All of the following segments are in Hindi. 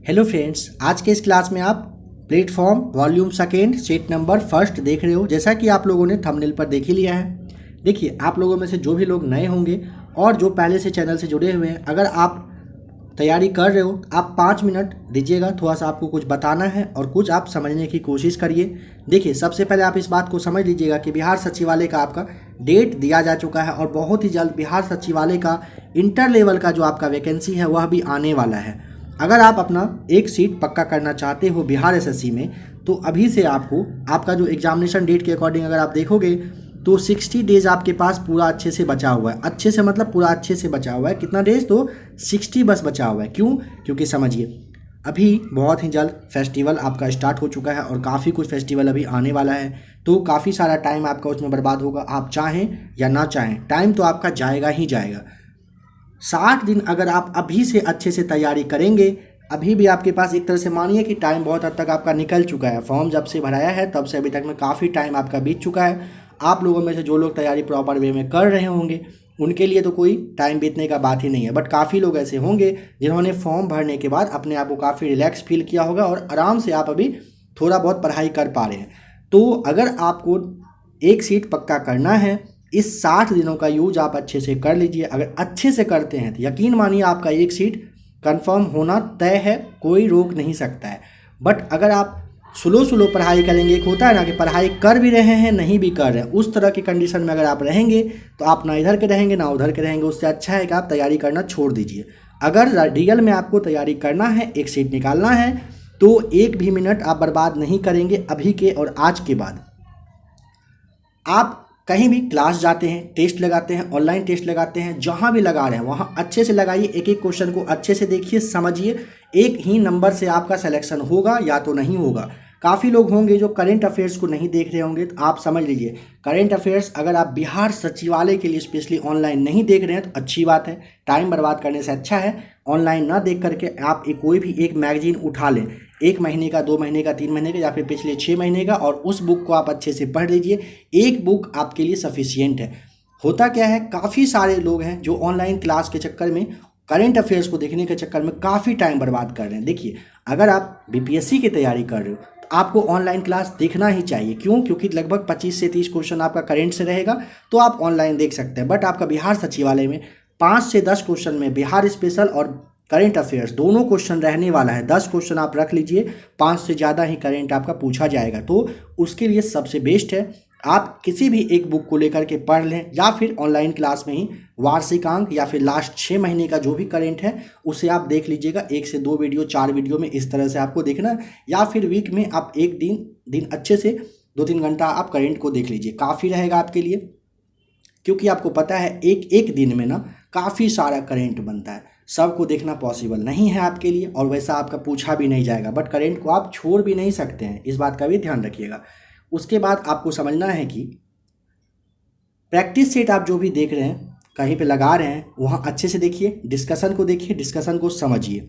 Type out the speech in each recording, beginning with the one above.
हेलो फ्रेंड्स, आज के इस क्लास में आप platform volume second set number first देख रहे हो। जैसा कि आप लोगों ने थंबनेल पर देख ही लिया है। देखिए, आप लोगों में से जो भी लोग नए होंगे और जो पहले से चैनल से जुड़े हुए हैं, अगर आप तैयारी कर रहे हो, आप 5 मिनट दीजिएगा। थोड़ा सा आपको कुछ बताना है और कुछ आप समझने की कोशिश करिए। देखिए, सबसे पहले आप इस बात को समझ लीजिएगा कि बिहार सचिवालय का आपका डेट दिया जा चुका है और बहुत ही जल्द बिहार सचिवालय का इंटर लेवल का जो आपका वैकेंसी है वह भी आने वाला है। अगर आप अपना एक सीट पक्का करना चाहते हो बिहार एसएससी में, तो अभी से आपको आपका जो एग्जामिनेशन डेट के अकॉर्डिंग अगर आप देखोगे तो 60 डेज आपके पास पूरा अच्छे से बचा हुआ है। अच्छे से मतलब पूरा अच्छे से बचा हुआ है। कितना डेज? तो 60 बस बचा हुआ है। क्यों? क्योंकि समझिए, अभी बहुत ही जल्द फेस्टिवल आपका स्टार्ट हो चुका है और काफ़ी कुछ फेस्टिवल अभी आने वाला है, तो काफ़ी सारा टाइम आपका उसमें बर्बाद होगा। आप चाहें या ना चाहें, टाइम तो आपका जाएगा ही जाएगा। 60 दिन अगर आप अभी से अच्छे से तैयारी करेंगे, अभी भी आपके पास एक तरह से मानिए कि टाइम बहुत हद तक आपका निकल चुका है। फॉर्म जब से भराया है तब से अभी तक में काफ़ी टाइम आपका बीत चुका है। आप लोगों में से जो लोग तैयारी प्रॉपर वे में कर रहे होंगे, उनके लिए तो कोई टाइम बीतने का बात ही नहीं है। बट काफ़ी लोग ऐसे होंगे जिन्होंने फॉर्म भरने के बाद अपने आप को काफ़ी रिलैक्स फील किया होगा और आराम से आप अभी थोड़ा बहुत पढ़ाई कर पा रहे हैं। तो अगर आपको एक सीट पक्का करना है, इस 60 दिनों का यूज आप अच्छे से कर लीजिए। अगर अच्छे से करते हैं तो यकीन मानिए आपका एक सीट कंफर्म होना तय है, कोई रोक नहीं सकता है। बट अगर आप स्लो पढ़ाई करेंगे, एक होता है ना कि पढ़ाई कर भी रहे हैं नहीं भी कर रहे हैं, उस तरह की कंडीशन में अगर आप रहेंगे तो आप ना इधर के रहेंगे ना उधर के रहेंगे। उससे अच्छा है कि आप तैयारी करना छोड़ दीजिए। अगर रियल में आपको तैयारी करना है, एक सीट निकालना है, तो एक भी मिनट आप बर्बाद नहीं करेंगे अभी के और आज के बाद। आप कहीं भी क्लास जाते हैं, टेस्ट लगाते हैं, ऑनलाइन टेस्ट लगाते हैं, जहां भी लगा रहे हैं वहां अच्छे से लगाइए। एक एक क्वेश्चन को अच्छे से देखिए, समझिए। एक ही नंबर से आपका सिलेक्शन होगा या तो नहीं होगा। काफ़ी लोग होंगे जो करंट अफेयर्स को नहीं देख रहे होंगे, तो आप समझ लीजिए करंट अफेयर्स अगर आप बिहार सचिवालय के लिए स्पेशली ऑनलाइन नहीं देख रहे हैं तो अच्छी बात है। टाइम बर्बाद करने से अच्छा है ऑनलाइन ना देख करके आप कोई भी एक मैगजीन उठा लें, 1 महीने का, 2 महीने का, 3 महीने का या फिर पिछले 6 महीने का, और उस बुक को आप अच्छे से पढ़ लीजिए। एक बुक आपके लिए सफिशियंट है। होता क्या है, काफ़ी सारे लोग हैं जो ऑनलाइन क्लास के चक्कर में, करंट अफेयर्स को देखने के चक्कर में काफ़ी टाइम बर्बाद कर रहे हैं। देखिए, अगर आप बीपीएससी की तैयारी कर रहे हो तो आपको ऑनलाइन क्लास देखना ही चाहिए। क्यों? क्योंकि लगभग 25 से 30 क्वेश्चन आपका करंट से रहेगा, तो आप ऑनलाइन देख सकते हैं। बट आपका बिहार सचिवालय में 5 से 10 क्वेश्चन में बिहार स्पेशल और करंट अफेयर्स दोनों क्वेश्चन रहने वाला है। 10 क्वेश्चन आप रख लीजिए, 5 से ज़्यादा ही करंट आपका पूछा जाएगा। तो उसके लिए सबसे बेस्ट है आप किसी भी एक बुक को लेकर के पढ़ लें, या फिर ऑनलाइन क्लास में ही वार्षिकांक या फिर लास्ट 6 महीने का जो भी करंट है उसे आप देख लीजिएगा। 1 से 2 वीडियो, 4 वीडियो में इस तरह से आपको देखना है। या फिर वीक में आप एक दिन अच्छे से 2-3 घंटा आप करंट को देख लीजिए, काफ़ी रहेगा आपके लिए। क्योंकि आपको पता है एक दिन में ना काफ़ी सारा करंट बनता है, सबको देखना पॉसिबल नहीं है आपके लिए, और वैसा आपका पूछा भी नहीं जाएगा। बट करंट को आप छोड़ भी नहीं सकते हैं, इस बात का भी ध्यान रखिएगा। उसके बाद आपको समझना है कि प्रैक्टिस सेट आप जो भी देख रहे हैं, कहीं पे लगा रहे हैं, वहाँ अच्छे से देखिए, डिस्कशन को देखिए, डिस्कशन को समझिए।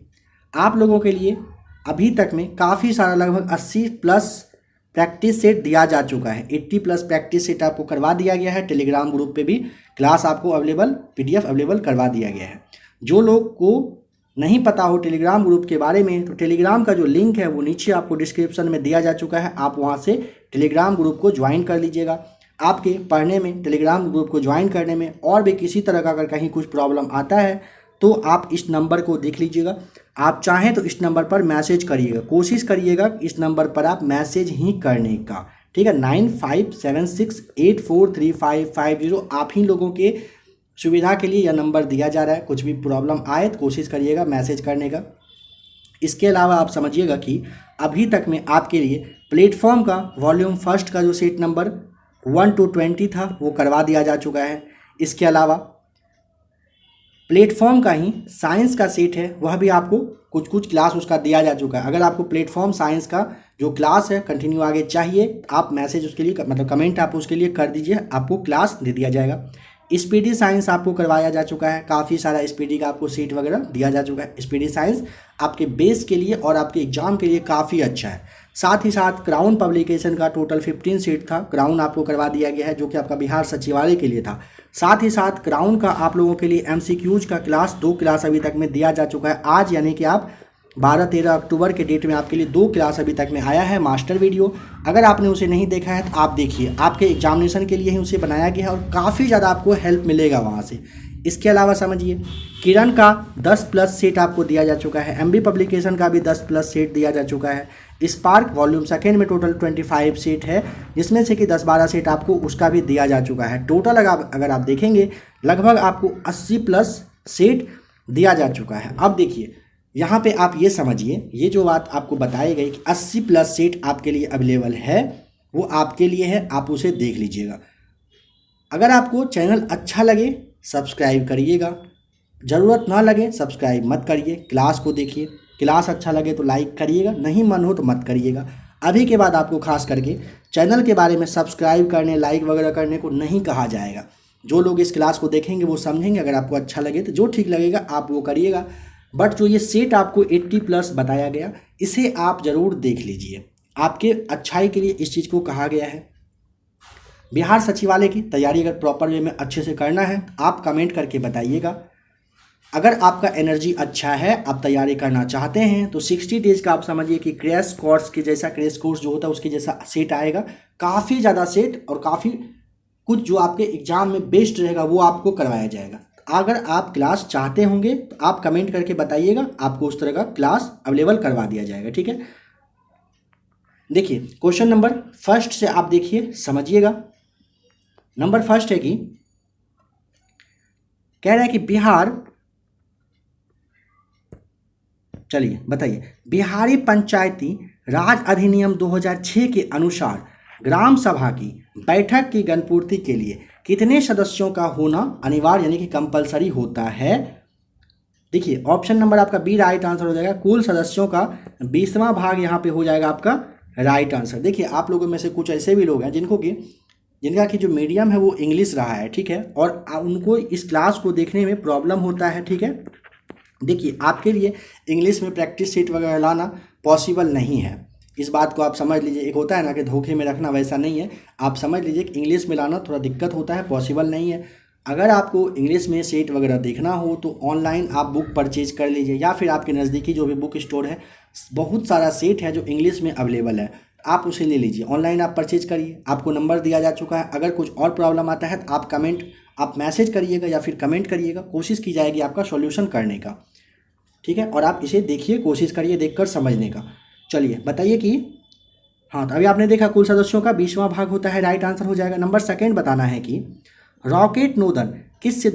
आप लोगों के लिए अभी तक में काफ़ी सारा लगभग 80 प्लस प्रैक्टिस सेट दिया जा चुका है। 80 प्लस प्रैक्टिस सेट आपको करवा दिया गया है। टेलीग्राम ग्रुप पे भी क्लास आपको अवेलेबल, PDF अवेलेबल करवा दिया गया है। जो लोग को नहीं पता हो टेलीग्राम ग्रुप के बारे में, तो टेलीग्राम का जो लिंक है वो नीचे आपको डिस्क्रिप्शन में दिया जा चुका है। आप वहां से टेलीग्राम ग्रुप को ज्वाइन कर लीजिएगा। आपके पढ़ने में, टेलीग्राम ग्रुप को ज्वाइन करने में और भी किसी तरह का अगर कहीं कुछ प्रॉब्लम आता है तो आप इस नंबर को देख लीजिएगा। आप चाहें तो इस नंबर पर मैसेज करिएगा, कोशिश करिएगा इस नंबर पर आप मैसेज ही करने का, ठीक है। 9576843550 आप ही लोगों के सुविधा के लिए यह नंबर दिया जा रहा है। कुछ भी प्रॉब्लम आए तो कोशिश करिएगा मैसेज करने का। इसके अलावा आप समझिएगा कि अभी तक में आपके लिए प्लेटफॉर्म का वॉल्यूम फर्स्ट का जो सेट नंबर 1 to 20 था वो करवा दिया जा चुका है। इसके अलावा प्लेटफॉर्म का ही साइंस का सेट है, वह भी आपको कुछ क्लास उसका दिया जा चुका है। अगर आपको प्लेटफॉर्म साइंस का जो क्लास है कंटिन्यू आगे चाहिए, आप मैसेज उसके लिए मतलब कमेंट आप उसके लिए कर दीजिए, आपको क्लास दे दिया जाएगा। स्पीडी साइंस आपको करवाया जा चुका है, काफ़ी सारा स्पीडी का आपको सीट वगैरह दिया जा चुका है। स्पीडी साइंस आपके बेस के लिए और आपके एग्जाम के लिए काफ़ी अच्छा है। साथ ही साथ क्राउन पब्लिकेशन का टोटल 15 सीट था, क्राउन आपको करवा दिया गया है, जो कि आपका बिहार सचिवालय के लिए था। साथ ही साथ क्राउन का आप लोगों के लिए MCQs का क्लास 2 क्लास अभी तक में दिया जा चुका है आज, यानी कि आप 12-13 अक्टूबर के डेट में आपके लिए 2 क्लास अभी तक में आया है मास्टर वीडियो। अगर आपने उसे नहीं देखा है तो आप देखिए, आपके एग्जामिनेशन के लिए ही उसे बनाया गया है और काफ़ी ज़्यादा आपको हेल्प मिलेगा वहाँ से। इसके अलावा समझिए, किरण का 10+ सेट आपको दिया जा चुका है, एमबी पब्लिकेशन का भी 10+ सेट दिया जा चुका है, स्पार्क वॉल्यूम सेकेंड में टोटल 25 सेट है, जिसमें से कि 10-12 सेट आपको उसका भी दिया जा चुका है। टोटल अगर आप देखेंगे लगभग आपको 80+ सेट दिया जा चुका है। अब देखिए यहाँ पे आप ये समझिए, ये जो बात आपको बताई गई कि 80+ सेट आपके लिए अवेलेबल है, वो आपके लिए है, आप उसे देख लीजिएगा। अगर आपको चैनल अच्छा लगे सब्सक्राइब करिएगा, ज़रूरत ना लगे सब्सक्राइब मत करिए, क्लास को देखिए, क्लास अच्छा लगे तो लाइक करिएगा, नहीं मन हो तो मत करिएगा। अभी के बाद आपको खास करके चैनल के बारे में सब्सक्राइब करने, लाइक वगैरह करने को नहीं कहा जाएगा। जो लोग इस क्लास को देखेंगे वो समझेंगे, अगर आपको अच्छा लगे तो जो ठीक लगेगा आप वो करिएगा। बट जो ये सेट आपको 80+ बताया गया, इसे आप ज़रूर देख लीजिए, आपके अच्छाई के लिए इस चीज़ को कहा गया है। बिहार सचिवालय की तैयारी अगर प्रॉपर वे में अच्छे से करना है आप कमेंट करके बताइएगा। अगर आपका एनर्जी अच्छा है, आप तैयारी करना चाहते हैं, तो 60 डेज का आप समझिए कि क्रैश कोर्स के जैसा, क्रैश कोर्स जो होता है उसके जैसा सेट आएगा। काफ़ी ज़्यादा सेट और काफ़ी कुछ जो आपके एग्ज़ाम में बेस्ट रहेगा वो आपको करवाया जाएगा। अगर आप क्लास चाहते होंगे तो आप कमेंट करके बताइएगा, आपको उस तरह का क्लास अवेलेबल करवा दिया जाएगा। ठीक है, देखिए क्वेश्चन नंबर फर्स्ट से आप देखिए समझिएगा। नंबर फर्स्ट है कि कह रहा है कि बिहार, चलिए बताइए, बिहारी पंचायती राज अधिनियम 2006 के अनुसार ग्राम सभा की बैठक की गणपूर्ति के लिए कितने सदस्यों का होना अनिवार्य यानी कि कंपलसरी होता है। देखिए ऑप्शन नंबर आपका बी राइट आंसर हो जाएगा, कुल सदस्यों का 20वां भाग यहाँ पे हो जाएगा आपका राइट आंसर। देखिए आप लोगों में से कुछ ऐसे भी लोग हैं जिनका कि जो मीडियम है वो इंग्लिश रहा है, ठीक है, और उनको इस क्लास को देखने में प्रॉब्लम होता है। ठीक है, देखिए आपके लिए इंग्लिश में प्रैक्टिस सीट वगैरह लाना पॉसिबल नहीं है, इस बात को आप समझ लीजिए। एक होता है ना कि धोखे में रखना, वैसा नहीं है, आप समझ लीजिए कि इंग्लिश में लाना थोड़ा दिक्कत होता है, पॉसिबल नहीं है। अगर आपको इंग्लिश में सेट वगैरह देखना हो तो ऑनलाइन आप बुक परचेज कर लीजिए, या फिर आपके नज़दीकी जो भी बुक स्टोर है, बहुत सारा सेट है जो इंग्लिश में अवेलेबल है, आप उसे ले लीजिए, ऑनलाइन आप परचेज करिए। आपको नंबर दिया जा चुका है, अगर कुछ और प्रॉब्लम आता है तो आप मैसेज करिएगा या फिर कमेंट करिएगा, कोशिश की जाएगी आपका सॉल्यूशन करने का। ठीक है, और आप इसे देखिए, कोशिश करिए देखकर समझने का। चलिए बताइए कि हाँ, तो अभी आपने देखा कुल सदस्यों का 20वां भाग होता है, राइट आंसर हो जाएगा। नंबर सेकेंड बताना है कि रॉकेट नोदन किस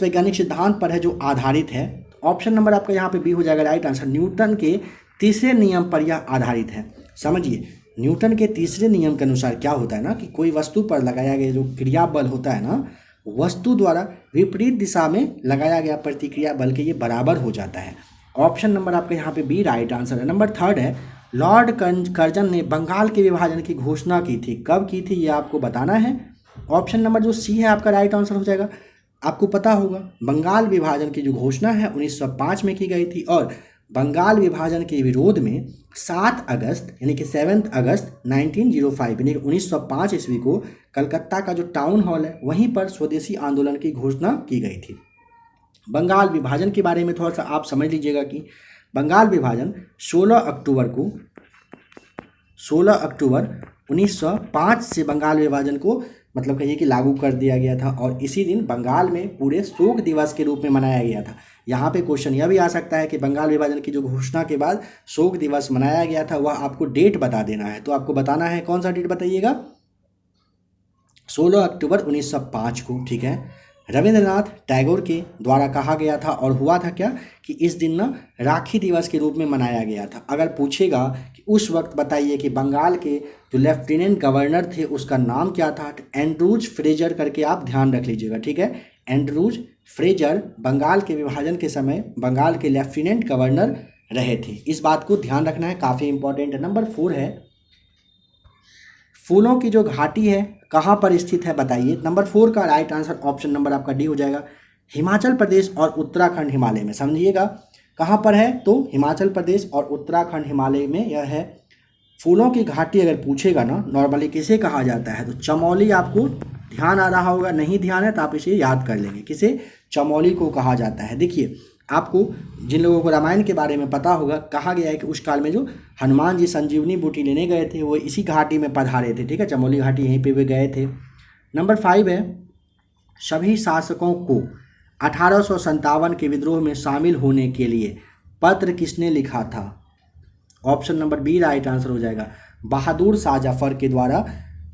वैज्ञानिक सिद्धांत पर है जो आधारित है। ऑप्शन नंबर आपका यहाँ पे बी हो जाएगा राइट आंसर, न्यूटन के तीसरे नियम पर यह आधारित है। समझिए न्यूटन के तीसरे नियम के अनुसार क्या होता है ना कि कोई वस्तु पर लगाया गया जो क्रिया बल होता है ना, वस्तु द्वारा विपरीत दिशा में लगाया गया प्रतिक्रिया बल के ये बराबर हो जाता है। ऑप्शन नंबर आपका यहाँ पे बी राइट आंसर है। नंबर थर्ड है, लॉर्ड कर्जन ने बंगाल के विभाजन की घोषणा की थी, कब की थी ये आपको बताना है। ऑप्शन नंबर जो सी है आपका राइट आंसर हो जाएगा। आपको पता होगा बंगाल विभाजन की जो घोषणा है 1905 में की गई थी, और बंगाल विभाजन के विरोध में 7 अगस्त यानी कि 7 अगस्त 1905 यानी कि 1905 ईस्वी को कलकत्ता का जो टाउन हॉल है वहीं पर स्वदेशी आंदोलन की घोषणा की गई थी। बंगाल विभाजन के बारे में थोड़ा सा आप समझ लीजिएगा कि बंगाल विभाजन 16 अक्टूबर 1905 से बंगाल विभाजन को मतलब कहिए कि लागू कर दिया गया था, और इसी दिन बंगाल में पूरे शोक दिवस के रूप में मनाया गया था। यहाँ पे क्वेश्चन यह भी आ सकता है कि बंगाल विभाजन की जो घोषणा के बाद शोक दिवस मनाया गया था वह आपको डेट बता देना है, तो आपको बताना है कौन सा डेट बताइएगा, 16 अक्टूबर 1905 को। ठीक है, रविंद्रनाथ टैगोर के द्वारा कहा गया था, और हुआ था क्या कि इस दिन ना राखी दिवस के रूप में मनाया गया था। अगर पूछेगा कि उस वक्त बताइए कि बंगाल के जो लेफ्टिनेंट गवर्नर थे उसका नाम क्या था, तो एंड्रूज फ्रेजर करके आप ध्यान रख लीजिएगा। ठीक है, एंड्रूज फ्रेजर बंगाल के विभाजन के समय बंगाल के लेफ्टिनेंट गवर्नर रहे थे, इस बात को ध्यान रखना है, काफ़ी इंपॉर्टेंट है। नंबर 4 है, फूलों की जो घाटी है कहाँ पर स्थित है बताइए। नंबर 4 का राइट आंसर ऑप्शन नंबर आपका डी हो जाएगा, हिमाचल प्रदेश और उत्तराखंड हिमालय में। समझिएगा कहाँ पर है, तो हिमाचल प्रदेश और उत्तराखंड हिमालय में यह है। फूलों की घाटी अगर पूछेगा ना नॉर्मली किसे कहा जाता है, तो चमोली, आपको ध्यान आ रहा होगा, नहीं ध्यान है तो आप इसे याद कर लेंगे, किसे, चमोली को कहा जाता है। देखिए आपको जिन लोगों को रामायण के बारे में पता होगा, कहा गया है कि उस काल में जो हनुमान जी संजीवनी बूटी लेने गए थे वो इसी घाटी में पधारे थे, ठीक है, चमोली घाटी यहीं पे वे गए थे। नंबर 5 है, सभी शासकों को 1857 के विद्रोह में शामिल होने के लिए पत्र किसने लिखा था? Option number B right answer हो जाएगा, बहादुर शाह जफर के द्वारा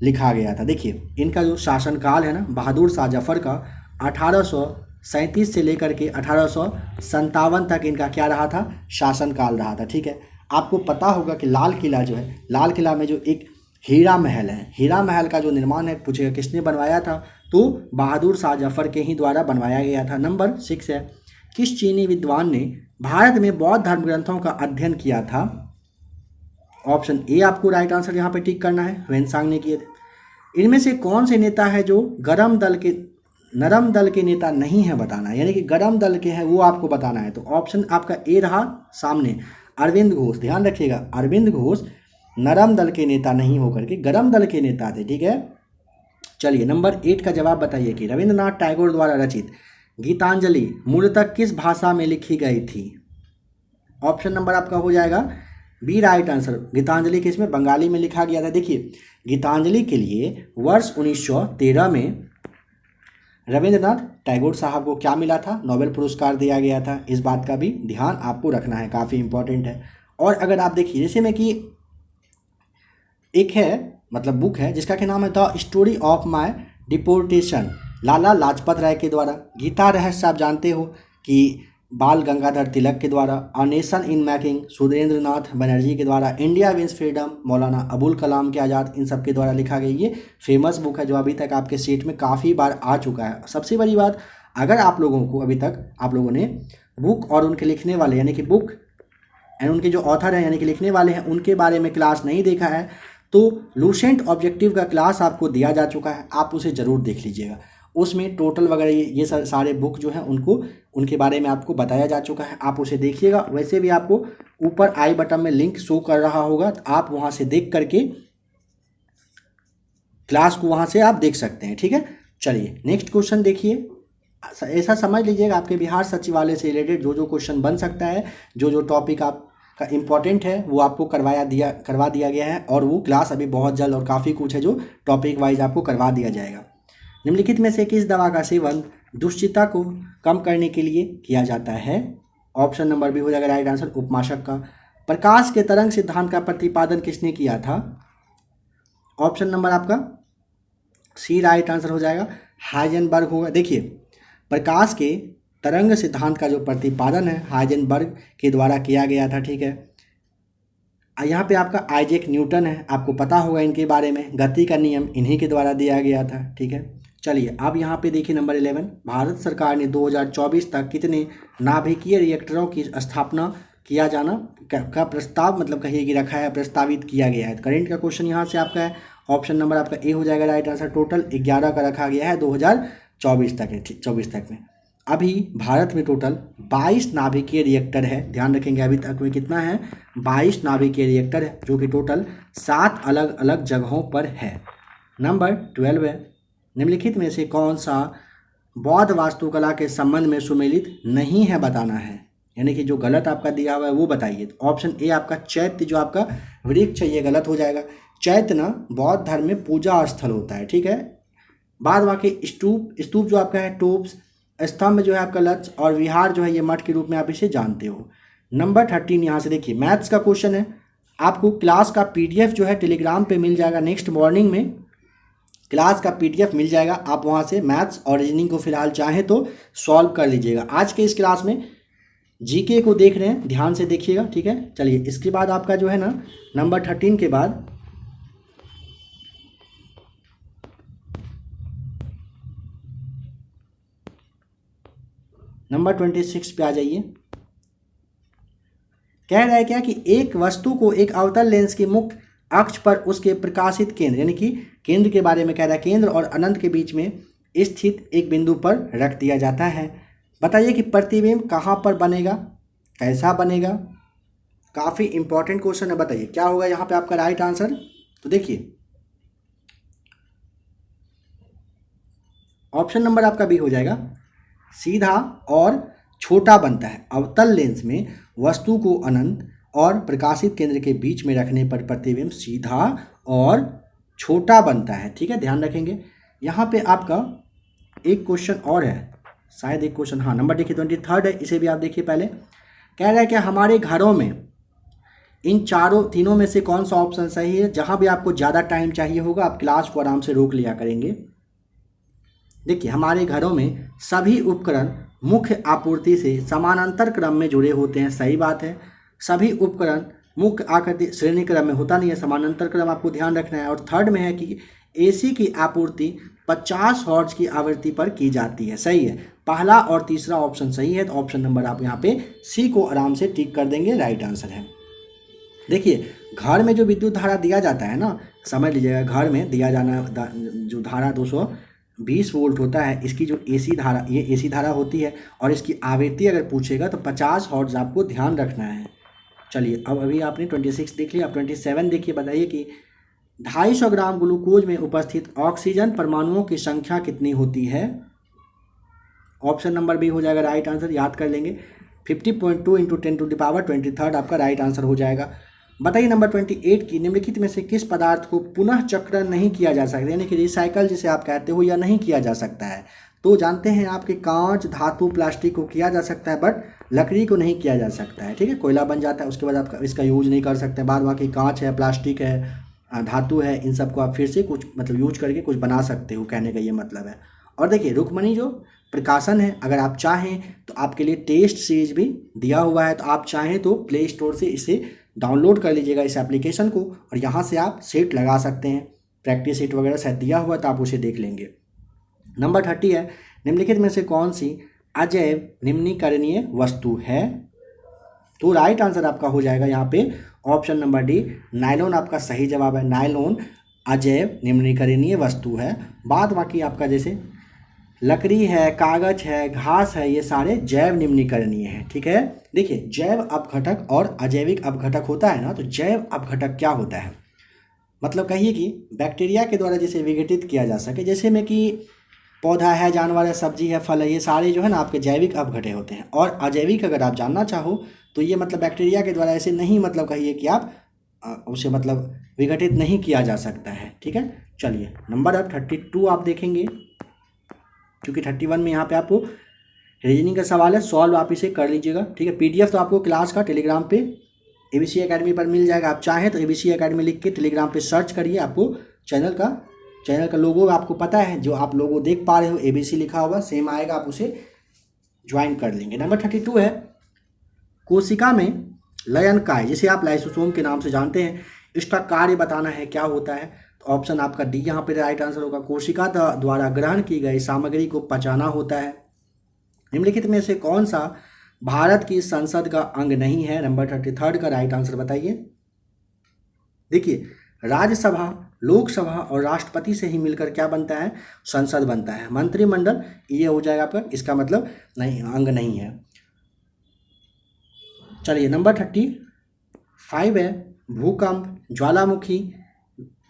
लिखा गया था। देखिए इनका जो शासनकाल है ना, बहादुर शाह जफर का 1837 से लेकर के 1857 तक इनका क्या रहा था? शासनकाल रहा था, ठीक है। आपको पता होगा कि लाल किला जो है, लाल किला में जो एक हीरा महल है, हीरा महल का जो निर्माण है पूछेगा किसने बनवाया था, तो बहादुर शाह जफर के ही द्वारा बनवाया गया था। नंबर 6 है, किस चीनी विद्वान ने भारत में बौद्ध धर्म ग्रंथों का अध्ययन किया था? ऑप्शन ए आपको राइट आंसर यहाँ पे टिक करना है, ह्वेनसांग ने किए थे। इनमें से कौन से नेता है जो नरम दल के नेता नहीं है बताना है, यानी कि गरम दल के हैं वो आपको बताना है। तो ऑप्शन आपका ए रहा सामने, अरविंद घोष। ध्यान रखिएगा, अरविंद घोष नरम दल के नेता नहीं होकर के गरम दल के नेता थे, ठीक है। चलिए नंबर 8 का जवाब बताइए कि रविंद्रनाथ टैगोर द्वारा रचित गीतांजलि मूलतः किस भाषा में लिखी गई थी? ऑप्शन नंबर आपका हो जाएगा बी राइट आंसर, गीतांजलि किस में? बंगाली में लिखा गया था। देखिए गीतांजलि के लिए वर्ष 1913 में रविंद्रनाथ टैगोर साहब को क्या मिला था? नोबेल पुरस्कार दिया गया था। इस बात का भी ध्यान आपको रखना है, काफ़ी इंपॉर्टेंट है। और अगर आप देखिए जैसे में कि एक है मतलब बुक है जिसका क्या नाम है, the story of my deportation, Lala Lajpat Rai के द्वारा। गीता रहस्य आप जानते हो कि बाल गंगाधर तिलक के द्वारा। A nation in making Surendra Nath Banerjee के द्वारा। India wins freedom Maulana Abul Kalam के आज़ाद, इन सब के द्वारा लिखा गया ये फेमस बुक है जो अभी तक आपके सेट में काफ़ी बार आ चुका है। सबसे बड़ी बात, अगर आप लोगों को अभी तक आप लोगों ने बुक और उनके लिखने वाले यानी कि बुक एंड उनके जो ऑथर हैं यानी कि लिखने वाले हैं उनके बारे में क्लास नहीं देखा है तो लूसेंट ऑब्जेक्टिव का क्लास आपको दिया जा चुका है, आप उसे ज़रूर देख लीजिएगा। उसमें टोटल वगैरह ये सारे बुक जो हैं उनको उनके बारे में आपको बताया जा चुका है, आप उसे देखिएगा। वैसे भी आपको ऊपर आई बटन में लिंक शो कर रहा होगा, तो आप वहाँ से देख करके क्लास को वहाँ से आप देख सकते हैं, ठीक है। चलिए नेक्स्ट क्वेश्चन देखिए। ऐसा समझ लीजिएगा आपके बिहार सचिवालय से रिलेटेड जो क्वेश्चन बन सकता है, जो टॉपिक आपका इम्पॉर्टेंट है वो आपको करवा दिया गया है, और वो क्लास अभी बहुत जल्द और काफ़ी कुछ है जो टॉपिक वाइज आपको करवा दिया जाएगा। निम्नलिखित में से किस दवा का सेवन दुश्चिंता को कम करने के लिए किया जाता है? ऑप्शन नंबर बी हो जाएगा राइट आंसर, उपमाशक का। प्रकाश के तरंग सिद्धांत का प्रतिपादन किसने किया था? ऑप्शन नंबर आपका सी राइट आंसर हो जाएगा, हाइजेनबर्ग होगा। देखिए प्रकाश के तरंग सिद्धांत का जो प्रतिपादन है हाइजेनबर्ग के द्वारा किया गया था, ठीक है। यहाँ पे आपका आइजैक न्यूटन है, आपको पता होगा इनके बारे में, गति का नियम इन्हीं के द्वारा दिया गया था, ठीक है। चलिए अब यहाँ पे देखिए नंबर 11, भारत सरकार ने 2024 तक कितने नाभिकीय रिएक्टरों की स्थापना किया जाना का प्रस्ताव मतलब कहिए कि रखा है, प्रस्तावित किया गया है। करंट का क्वेश्चन यहाँ से आपका है, ऑप्शन नंबर आपका ए हो जाएगा राइट आंसर। टोटल 11 का रखा गया है 2024 तक है, 24 तक में। अभी भारत में टोटल 22 नाभिकीय रिएक्टर है, ध्यान रखेंगे अभी तक में कितना है, 22 नाभिकीय रिएक्टर है जो कि टोटल 7 अलग अलग जगहों पर है। नंबर 12 है, निम्नलिखित में से कौन सा बौद्ध वास्तुकला के संबंध में सुमेलित नहीं है बताना है, यानी कि जो गलत आपका दिया हुआ है वो बताइए। तो ऑप्शन ए आपका चैत्य जो आपका वृक्ष है ये गलत हो जाएगा। चैत्य ना बौद्ध धर्म में पूजा स्थल होता है, ठीक है। बाद बाकी स्तूप जो आपका है टोप्स, स्तंभ जो है आपका लक्ष्य, और विहार जो है ये मठ के रूप में आप इसे जानते हो। नंबर 13 यहाँ से देखिए मैथ्स का क्वेश्चन है, आपको क्लास का PDF जो है टेलीग्राम पे मिल जाएगा। नेक्स्ट मॉर्निंग में क्लास का PDF मिल जाएगा, आप वहाँ से मैथ्स और रीजनिंग को फिलहाल चाहें तो सॉल्व कर लीजिएगा। आज के इस क्लास में GK को देख रहे हैं, ध्यान से देखिएगा, ठीक है। चलिए इसके बाद आपका जो है ना नंबर 13 के बाद नंबर 26 पे आ जाइए। कह रहा है क्या कि एक वस्तु को एक अवतल लेंस के मुख्य अक्ष पर उसके प्रकाशित केंद्र यानी कि केंद्र के बारे में कह रहा है, केंद्र और अनंत के बीच में स्थित एक बिंदु पर रख दिया जाता है। बताइए कि प्रतिबिंब कहाँ पर बनेगा, कैसा बनेगा? काफ़ी इंपॉर्टेंट क्वेश्चन है, बताइए क्या होगा यहाँ पे आपका राइट आंसर। तो देखिए ऑप्शन नंबर आपका बी हो जाएगा, सीधा और छोटा बनता है। अवतल लेंस में वस्तु को अनंत और प्रकाशित केंद्र के बीच में रखने पर प्रतिबिंब सीधा और छोटा बनता है। ठीक है, ध्यान रखेंगे। यहाँ पे आपका एक क्वेश्चन और है, शायद एक क्वेश्चन, हाँ नंबर देखिए 23 है, इसे भी आप देखिए। पहले कह रहा है कि हमारे घरों में इन तीनों में से कौन सा ऑप्शन सही है। जहाँ भी आपको ज़्यादा टाइम चाहिए होगा आप क्लास को आराम से रोक लिया करेंगे। देखिए, हमारे घरों में सभी उपकरण मुख्य आपूर्ति से समानांतर क्रम में जुड़े होते हैं। सही बात है, सभी उपकरण मुख्य आकृति श्रेणी क्रम में होता नहीं है, समानांतर क्रम आपको ध्यान रखना है। और थर्ड में है कि एसी की आपूर्ति 50 हर्ट्ज की आवृत्ति पर की जाती है। सही है, पहला और तीसरा ऑप्शन सही है। तो ऑप्शन नंबर आप यहाँ पे सी को आराम से टिक कर देंगे, राइट आंसर है। देखिए, घर में जो विद्युत धारा दिया जाता है ना, समझ लीजिएगा, घर में दिया जाना जो धारा 220 वोल्ट होता है, इसकी जो एसी धारा, ये एसी धारा होती है और इसकी आवृत्ति अगर पूछेगा तो 50 हर्ट्ज आपको ध्यान रखना है। चलिए, अब अभी आपने 26 देख लिया, अब 27 देखिए। बताइए कि 250 ग्राम ग्लूकोज में उपस्थित ऑक्सीजन परमाणुओं की संख्या कितनी होती है। ऑप्शन नंबर बी हो जाएगा राइट आंसर, याद कर लेंगे। 50.2 × 10⁻23 आपका राइट आंसर हो जाएगा। बताइए नंबर 28 की निम्नलिखित में से किस पदार्थ को पुनः चक्रण नहीं किया जा सकता, यानी कि रिसाइकल जिसे आप कहते हो, या नहीं किया जा सकता है। तो जानते हैं आपके कांच, धातु, प्लास्टिक को किया जा सकता है, बट लकड़ी को नहीं किया जा सकता है। ठीक है, कोयला बन जाता है, उसके बाद आप इसका यूज नहीं कर सकते। बाद बाकी कांच है, प्लास्टिक है, धातु है, इन सबको आप फिर से कुछ मतलब यूज करके कुछ बना सकते हो, कहने का ये मतलब है। और देखिए, रुक्मणी जो प्रकाशन है, अगर आप चाहें तो आपके लिए टेस्ट सीरीज भी दिया हुआ है। तो आप चाहें तो प्ले स्टोर से इसे डाउनलोड कर लीजिएगा, इस एप्लीकेशन को, और यहाँ से आप सेट लगा सकते हैं। प्रैक्टिस सेट वगैरह शायद दिया हुआ है, तो आप उसे देख लेंगे। नंबर 30 है, निम्नलिखित में से कौन सी अजैव निम्नीकरणीय वस्तु है। तो राइट आंसर आपका हो जाएगा यहाँ पे ऑप्शन नंबर डी, नायलॉन आपका सही जवाब है। नायलॉन अजैव निम्नीकरणीय वस्तु है। बाद बाकी आपका जैसे लकड़ी है, कागज है, घास है, ये सारे जैव निम्नीकरणीय हैं। ठीक है, देखिए, जैव अपघटक और अजैविक अपघटक होता है ना, तो जैव अपघटक क्या होता है, मतलब कहिए कि बैक्टीरिया के द्वारा जिसे विघटित किया जा सके, जैसे में कि पौधा है, जानवर है, सब्जी है, फल है, ये सारे जो है ना आपके जैविक अपघटे होते हैं। और अजैविक अगर आप जानना चाहो तो ये मतलब बैक्टीरिया के द्वारा ऐसे नहीं, मतलब कहिए कि आप उसे मतलब विघटित नहीं किया जा सकता है। ठीक है, चलिए नंबर अब 32 आप देखेंगे, क्योंकि 31 में यहाँ पे आपको रीजनिंग का सवाल है, सॉल्व आप इसे कर लीजिएगा। ठीक है, पीडीएफ तो आपको क्लास का टेलीग्राम पे एबीसी एकेडमी पर मिल जाएगा। आप चाहें तो एबीसी एकेडमी लिख के टेलीग्राम पे सर्च करिए, आपको चैनल का लोगो आपको पता है, जो आप लोगो देख पा रहे हो एबीसी लिखा हुआ सेम आएगा, आप उसे ज्वाइन कर लेंगे। नंबर 32 है, कोशिका में लयनकाय, जिसे आप लाइसोसोम के नाम से जानते हैं, इसका कार्य बताना है, क्या होता है। तो ऑप्शन आपका डी यहाँ पे राइट आंसर होगा। कोशिका द्वारा ग्रहण की गई सामग्री को पचाना होता है। निम्नलिखित में से कौन सा भारत की संसद का अंग नहीं है। नंबर 33 का राइट आंसर बताइए। देखिए, राज्यसभा, लोकसभा और राष्ट्रपति से ही मिलकर क्या बनता है, संसद बनता है। मंत्रिमंडल ये हो जाएगा आपका, इसका मतलब नहीं, अंग नहीं है। चलिए नंबर 35 है, भूकंप, ज्वालामुखी।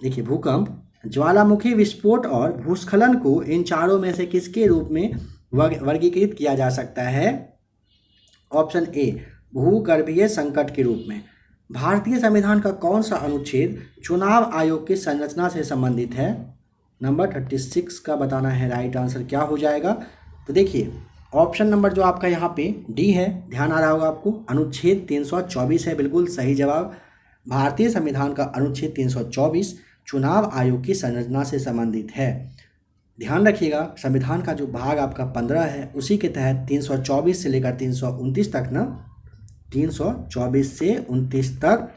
देखिए, भूकंप, ज्वालामुखी विस्फोट और भूस्खलन को इन चारों में से किसके रूप में वर्गीकृत किया जा सकता है। ऑप्शन ए, भूगर्भीय संकट के रूप में। भारतीय संविधान का कौन सा अनुच्छेद चुनाव आयोग की संरचना से संबंधित है। नंबर 36 का बताना है, राइट आंसर क्या हो जाएगा। तो देखिए, ऑप्शन नंबर जो आपका यहाँ पे डी है, ध्यान आ रहा होगा आपको, अनुच्छेद 324 है, बिल्कुल सही जवाब। भारतीय संविधान का अनुच्छेद 324 चुनाव आयोग की संरचना से संबंधित है। ध्यान रखिएगा, संविधान का जो भाग आपका 15 है, उसी के तहत 324 से लेकर 329 तक ना, 324 से 29 तक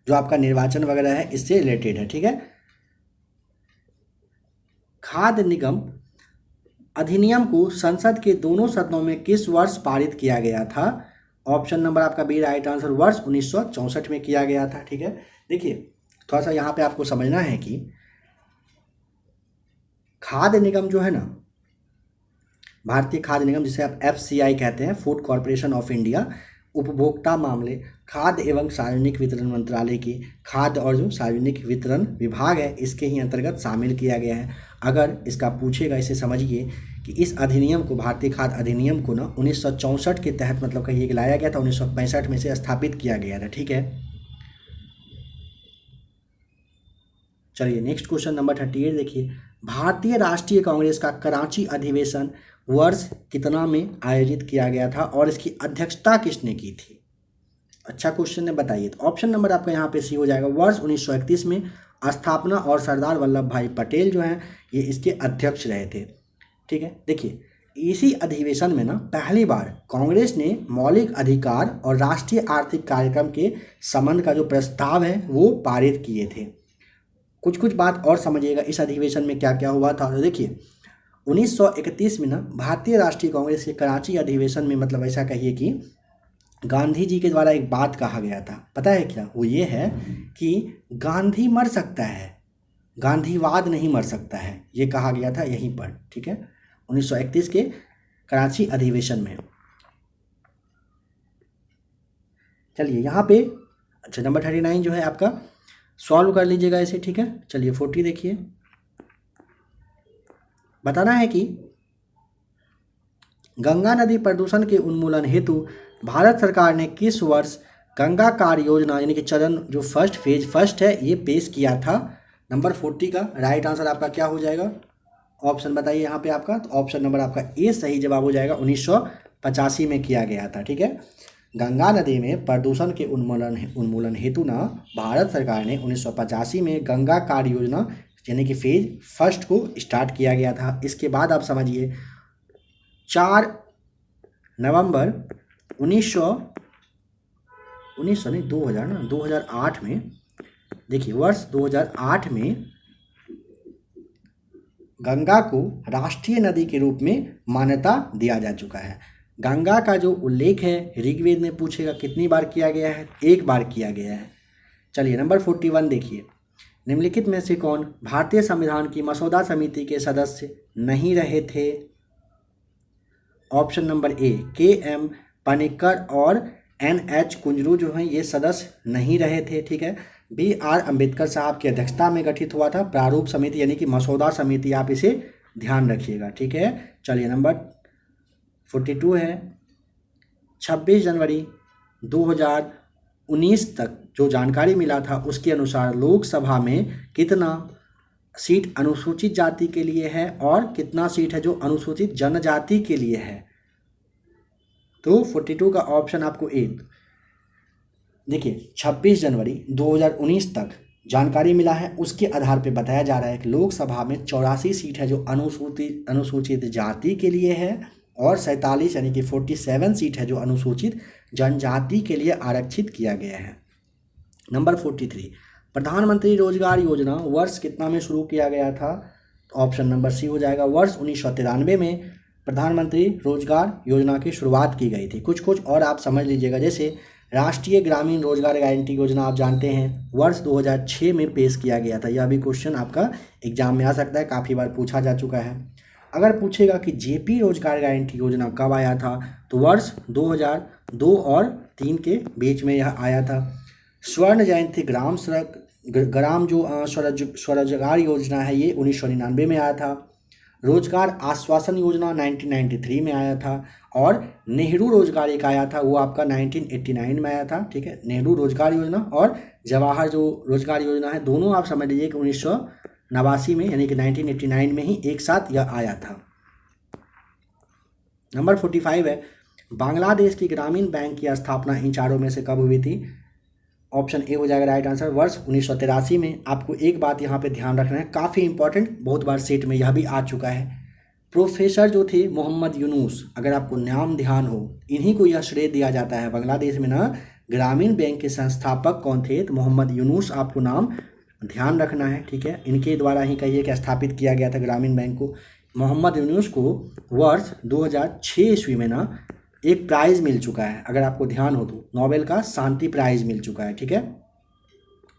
जो आपका निर्वाचन वगैरह है, इससे रिलेटेड है। ठीक है, खाद्य निगम अधिनियम को संसद के दोनों सदनों में किस वर्ष पारित किया गया था। ऑप्शन नंबर आपका बी राइट आंसर, वर्ष 1964 में किया गया था। ठीक है, देखिए थोड़ा सा यहाँ पे आपको समझना है कि खाद्य निगम जो है ना, भारतीय खाद्य निगम, जिसे आप FCI कहते हैं, फूड कॉरपोरेशन ऑफ इंडिया, उपभोक्ता मामले, खाद्य एवं सार्वजनिक वितरण मंत्रालय की खाद्य और जो सार्वजनिक वितरण विभाग है, इसके ही अंतर्गत शामिल किया गया है। अगर इसका पूछेगा, इसे समझिए कि इस अधिनियम को, भारतीय खाद्य अधिनियम को ना 1964 के तहत मतलब कहिए कि लाया गया था, 1965 में से स्थापित किया गया था। ठीक है, चलिए नेक्स्ट क्वेश्चन नंबर 38 देखिए, भारतीय राष्ट्रीय कांग्रेस का कराची अधिवेशन वर्ष कितना में आयोजित किया गया था और इसकी अध्यक्षता किसने की थी? अच्छा क्वेश्चन है, बताइए। तो ऑप्शन नंबर आपका यहाँ पे सी हो जाएगा, वर्ष 1931 में स्थापना, और सरदार वल्लभ भाई पटेल जो हैं ये इसके अध्यक्ष रहे थे। ठीक है, देखिए इसी अधिवेशन में ना पहली बार कांग्रेस ने मौलिक अधिकार और राष्ट्रीय आर्थिक कार्यक्रम के संबंध का जो प्रस्ताव है वो पारित किए थे। कुछ कुछ बात और समझिएगा इस अधिवेशन में क्या क्या हुआ था। तो देखिए 1931 में ना भारतीय राष्ट्रीय कांग्रेस के कराची अधिवेशन में मतलब ऐसा कहिए कि गांधी जी के द्वारा एक बात कहा गया था, पता है क्या? वो ये है कि गांधी मर सकता है, गांधीवाद नहीं मर सकता है, ये कहा गया था यहीं पर। ठीक है, 1931 के कराची अधिवेशन में। चलिए यहाँ पे अच्छा नंबर 39 जो है आपका सॉल्व कर लीजिएगा इसे। ठीक है, चलिए 40 देखिए, बताना है कि गंगा नदी प्रदूषण के उन्मूलन हेतु भारत सरकार ने किस वर्ष गंगा कार्य योजना यानी कि चरण जो फर्स्ट है ये पेश किया था? नंबर 40 का राइट आंसर आपका क्या हो जाएगा? ऑप्शन बताइए यहाँ पे आपका। तो ऑप्शन नंबर आपका ए सही जवाब हो जाएगा, 1985 में किया गया था। ठीक है, गंगा नदी में प्रदूषण के उन्मूलन हेतु ना भारत सरकार ने 1985 में गंगा कार्य योजना यानी कि फेज फर्स्ट को स्टार्ट किया गया था। इसके बाद आप समझिए 4 नवंबर 2008 में, देखिए वर्ष 2008 में गंगा को राष्ट्रीय नदी के रूप में मान्यता दिया जा चुका है। गंगा का जो उल्लेख है ऋग्वेद में पूछेगा कितनी बार किया गया है? 1 बार किया गया है। चलिए नंबर 41 देखिए, निम्नलिखित में से कौन भारतीय संविधान की मसौदा समिति के सदस्य नहीं रहे थे? Option number A KM Panicker और NH कुंजरू जो हैं ये सदस्य नहीं रहे थे। ठीक है, BR अम्बेडकर साहब की अध्यक्षता में गठित हुआ था प्रारूप समिति यानी कि मसौदा समिति, आप इसे ध्यान रखिएगा। ठीक है, चलिए नंबर 42 है, 26 जनवरी 2019 तक जो जानकारी मिला था उसके अनुसार लोकसभा में कितना सीट अनुसूचित जाति के लिए है और कितना सीट है जो अनुसूचित जनजाति के लिए है? तो 42 का ऑप्शन आपको ए। देखिए 26 जनवरी 2019 तक जानकारी मिला है, उसके आधार पे बताया जा रहा है कि लोकसभा में 84 सीट है जो अनुसूचित जाति के लिए है और 47 यानी कि 47 सीट है जो अनुसूचित जनजाति के लिए आरक्षित किया गया है। नंबर 43, प्रधानमंत्री रोजगार योजना वर्ष कितना में शुरू किया गया था? ऑप्शन नंबर सी हो जाएगा, वर्ष 1993 में प्रधानमंत्री रोजगार योजना की शुरुआत की गई थी। कुछ कुछ और आप समझ लीजिएगा, जैसे राष्ट्रीय ग्रामीण रोजगार गारंटी योजना आप जानते हैं वर्ष 2006 में पेश किया गया था। यह भी क्वेश्चन आपका एग्जाम में आ सकता है, काफ़ी बार पूछा जा चुका है। अगर पूछेगा कि JP रोजगार गारंटी योजना कब आया था तो वर्ष 2002 और 3 के बीच में यह आया था। स्वर्ण जयंती ग्राम जो स्वरोजगार योजना है ये 1999 में आया था। रोजगार आश्वासन योजना 1993 में आया था और नेहरू रोजगार एक आया था, वो आपका 1989 में आया था। ठीक है, नेहरू रोजगार योजना और जवाहर जो रोजगार योजना है दोनों आप समझ लीजिए कि 1989 में यानी कि 1989 में ही एक साथ यह आया था। नंबर 45 है, बांग्लादेश की ग्रामीण बैंक की स्थापना इन चारों में से कब हुई थी? ऑप्शन ए हो जाएगा राइट आंसर, वर्ष 1983 में। आपको एक बात यहाँ पे ध्यान रखना है, काफ़ी इंपॉर्टेंट, बहुत बार सेट में यह भी आ चुका है। प्रोफेसर जो थे मोहम्मद यूनुस, अगर आपको नाम ध्यान हो, इन्हीं को यह श्रेय दिया जाता है। बांग्लादेश में ना ग्रामीण बैंक के संस्थापक कौन थे? तो मोहम्मद यूनुस, आपको नाम ध्यान रखना है। ठीक है, इनके द्वारा ही कहिए कि स्थापित किया गया था ग्रामीण बैंक को। मोहम्मद यूनुस को वर्ष 2006 ईस्वी में ना एक प्राइज़ मिल चुका है, अगर आपको ध्यान हो तो नोबेल का शांति प्राइज़ मिल चुका है। ठीक है,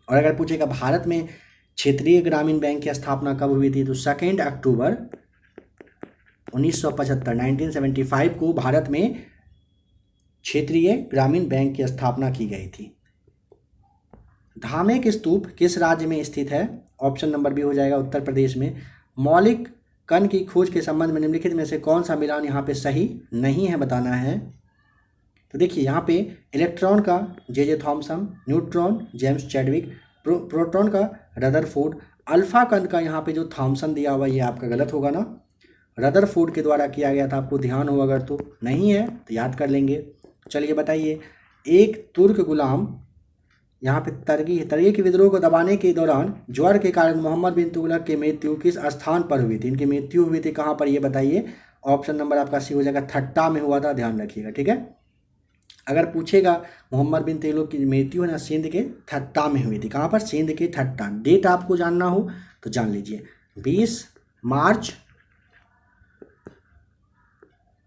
और अगर पूछेगा भारत में क्षेत्रीय ग्रामीण बैंक की स्थापना कब हुई थी तो 2 अक्टूबर 1975 को भारत में क्षेत्रीय ग्रामीण बैंक की स्थापना की गई थी। धामेक स्तूप किस राज्य में स्थित है? ऑप्शन नंबर बी हो जाएगा उत्तर प्रदेश में। मौलिक कण की खोज के संबंध में निम्नलिखित में से कौन सा मिलान यहाँ पे सही नहीं है बताना है। तो देखिए यहाँ पे इलेक्ट्रॉन का J Thomson, neutron James Chadwick, proton का रदरफोर्ड, अल्फा कण का यहाँ पे जो थॉमसन दिया हुआ ये आपका गलत होगा ना, रदरफोर्ड के द्वारा किया गया था, आपको ध्यान हो अगर तो नहीं है तो याद कर लेंगे। चलिए बताइए, एक तुर्क गुलाम यहाँ पे तरगी के विद्रोह को दबाने के दौरान ज्वर के कारण मोहम्मद बिन तुगलक की मृत्यु किस स्थान पर हुई थी? इनकी मृत्यु हुई थी कहाँ पर ये बताइए। ऑप्शन नंबर आपका सी हो जाएगा, थट्टा में हुआ था, ध्यान रखिएगा, ठीक है। अगर पूछेगा मोहम्मद बिन तुगलक की मृत्यु है ना सिंध के थट्टा में हुई थी, कहाँ पर? सिंध के थट्टा। डेट आपको जानना हो तो जान लीजिए, 20 मार्च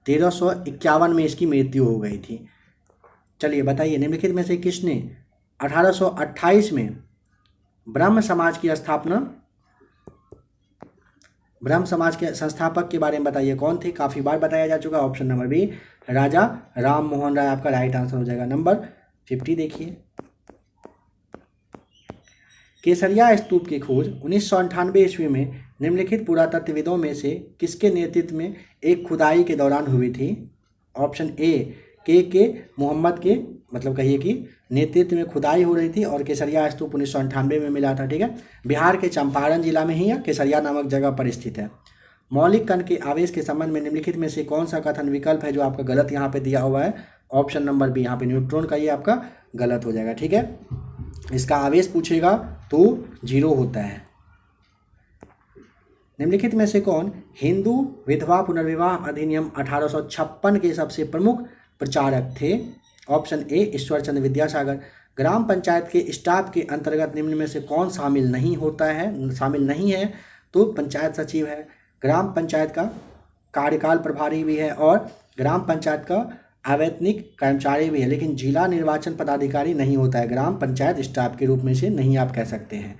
1351 में इसकी मृत्यु हो गई थी। चलिए बताइए, निम्नलिखित में से किसने 1828 में ब्रह्म समाज की स्थापना, ब्रह्म समाज के संस्थापक के बारे में बताइए कौन थे? काफ़ी बार बताया जा चुका। ऑप्शन नंबर बी राजा राम मोहन राय आपका राइट आंसर हो जाएगा। नंबर 50 देखिए, केसरिया स्तूप की खोज 1998 ईस्वी में निम्नलिखित पुरातत्वविदों में से किसके नेतृत्व में एक खुदाई के दौरान हुई थी? ऑप्शन ए के मोहम्मद के, मतलब कहिए कि नेतृत्व में खुदाई हो रही थी और केसरिया स्तूप 1998 में मिला था, ठीक है। बिहार के चंपारण जिला में ही या केसरिया नामक जगह पर स्थित है। मौलिक कण के आवेश के संबंध में निम्नलिखित में से कौन सा कथन विकल्प है जो आपका गलत यहाँ पे दिया हुआ है? ऑप्शन नंबर बी, यहाँ पे न्यूट्रॉन का ये आपका गलत हो जाएगा, ठीक है। इसका आवेश पूछेगा तो 0 होता है। निम्नलिखित में से कौन हिंदू विधवा पुनर्विवाह अधिनियम 1856 के सबसे प्रमुख प्रचारक थे? Option A Ishwar Chandra Vidyasagar. ग्राम पंचायत के स्टाफ के अंतर्गत निम्न में से कौन शामिल नहीं होता है, शामिल नहीं है? तो पंचायत सचिव है, ग्राम पंचायत का कार्यकाल प्रभारी भी है और ग्राम पंचायत का अवैतनिक कर्मचारी भी है, लेकिन जिला निर्वाचन पदाधिकारी नहीं होता है, ग्राम पंचायत स्टाफ के रूप में से नहीं आप कह सकते हैं।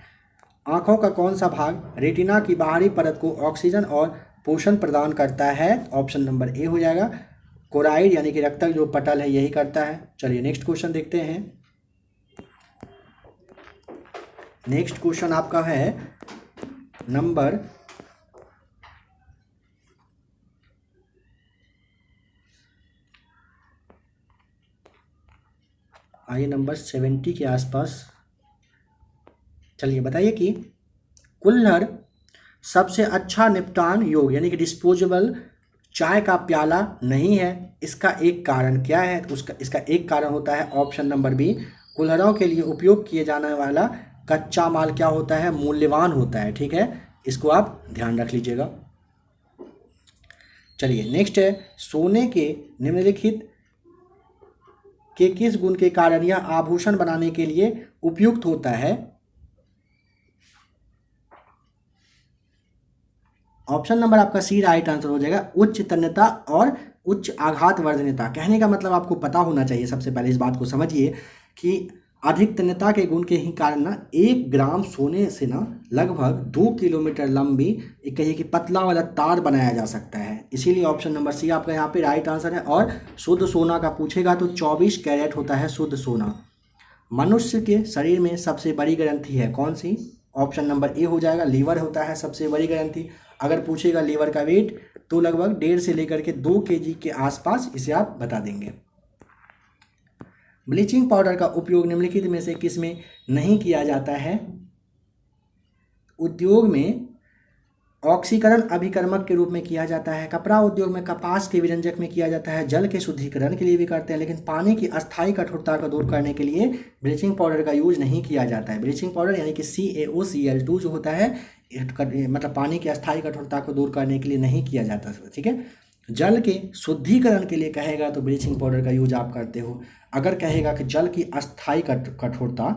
आँखों का कौन सा भाग रेटिना की बाहरी परत को ऑक्सीजन और पोषण प्रदान करता है? ऑप्शन नंबर ए हो जाएगा, कोराइड यानी कि रक्तक जो पटल है यही करता है। चलिए नेक्स्ट क्वेश्चन देखते हैं। नेक्स्ट क्वेश्चन आपका है नंबर आइए नंबर 70 के आसपास। चलिए बताइए कि कुल्हड़ सबसे अच्छा निपटान योग यानी कि डिस्पोजेबल चाय का प्याला नहीं है, इसका एक कारण क्या है? तो इसका एक कारण होता है ऑप्शन नंबर बी, कुल्हड़ों के लिए उपयोग किए जाने वाला कच्चा माल क्या होता है? मूल्यवान होता है, ठीक है। इसको आप ध्यान रख लीजिएगा। चलिए नेक्स्ट है, सोने के निम्नलिखित के किस गुण के कारण यह आभूषण बनाने के लिए उपयुक्त होता है? ऑप्शन नंबर आपका सी राइट आंसर हो जाएगा, उच्च तन्यता और उच्च आघात वर्धनता। कहने का मतलब आपको पता होना चाहिए, सबसे पहले इस बात को समझिए कि अधिक तन्यता के गुण के ही कारण ना 1 ग्राम सोने से ना लगभग 2 किलोमीटर लंबी एक कहिए कि पतला वाला तार बनाया जा सकता है। इसीलिए ऑप्शन नंबर सी आपका यहाँ पे राइट आंसर है। और शुद्ध सोना का पूछेगा तो 24 कैरेट होता है शुद्ध सोना। मनुष्य के शरीर में सबसे बड़ी ग्रंथि है कौन सी? ऑप्शन नंबर ए हो जाएगा, लीवर होता है सबसे बड़ी ग्रंथि। अगर पूछेगा लीवर का वेट तो लगभग 1.5 से लेकर के 2 kg के आसपास इसे आप बता देंगे। ब्लीचिंग पाउडर का उपयोग निम्नलिखित में से किसमें नहीं किया जाता है? उद्योग में ऑक्सीकरण अभिकर्मक के रूप में किया जाता है, कपड़ा उद्योग में कपास के विरंजक में किया जाता है, जल के शुद्धिकरण के लिए भी करते हैं, लेकिन पानी की अस्थायी कठोरता को दूर करने के लिए ब्लीचिंग पाउडर का यूज नहीं किया जाता है। ब्लीचिंग पाउडर यानी कि CaOCl2 जो होता है मतलब पानी की अस्थायी कठोरता को दूर करने के लिए नहीं किया जाता, ठीक है। जल के शुद्धिकरण के लिए कहेगा तो ब्लीचिंग पाउडर का यूज आप करते हो। अगर कहेगा कि जल की अस्थायी कठोरता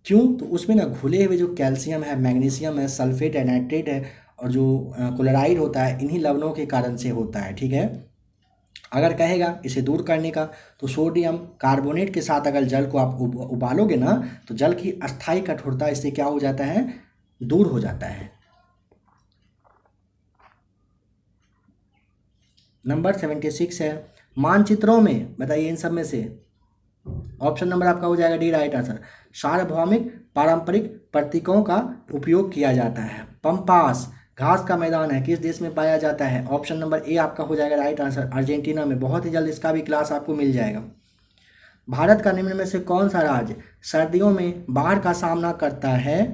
क्यों, तो उसमें ना घुले हुए जो कैल्शियम है, मैग्नीशियम है, सल्फेट है, नाइट्रेट है और जो क्लोराइड होता है, इन्हीं लवणों के कारण से होता है, ठीक है। अगर कहेगा इसे दूर करने का तो सोडियम कार्बोनेट के साथ अगर जल को आप उबालोगे ना तो जल की अस्थायी कठोरता इससे क्या हो जाता है? दूर हो जाता है। नंबर 76 है, मानचित्रों में बताइए इन सब में से ऑप्शन नंबर आपका हो जाएगा डी राइट आंसर, सार्वभौमिक पारंपरिक प्रतीकों का उपयोग किया जाता है। पंपास, घास का मैदान है किस देश में पाया जाता है? ऑप्शन नंबर ए आपका हो जाएगा राइट आंसर, अर्जेंटीना में। बहुत ही जल्द इसका भी क्लास आपको मिल जाएगा। भारत का निम्न में से कौन सा राज्य सर्दियों में बाढ़ का सामना करता है?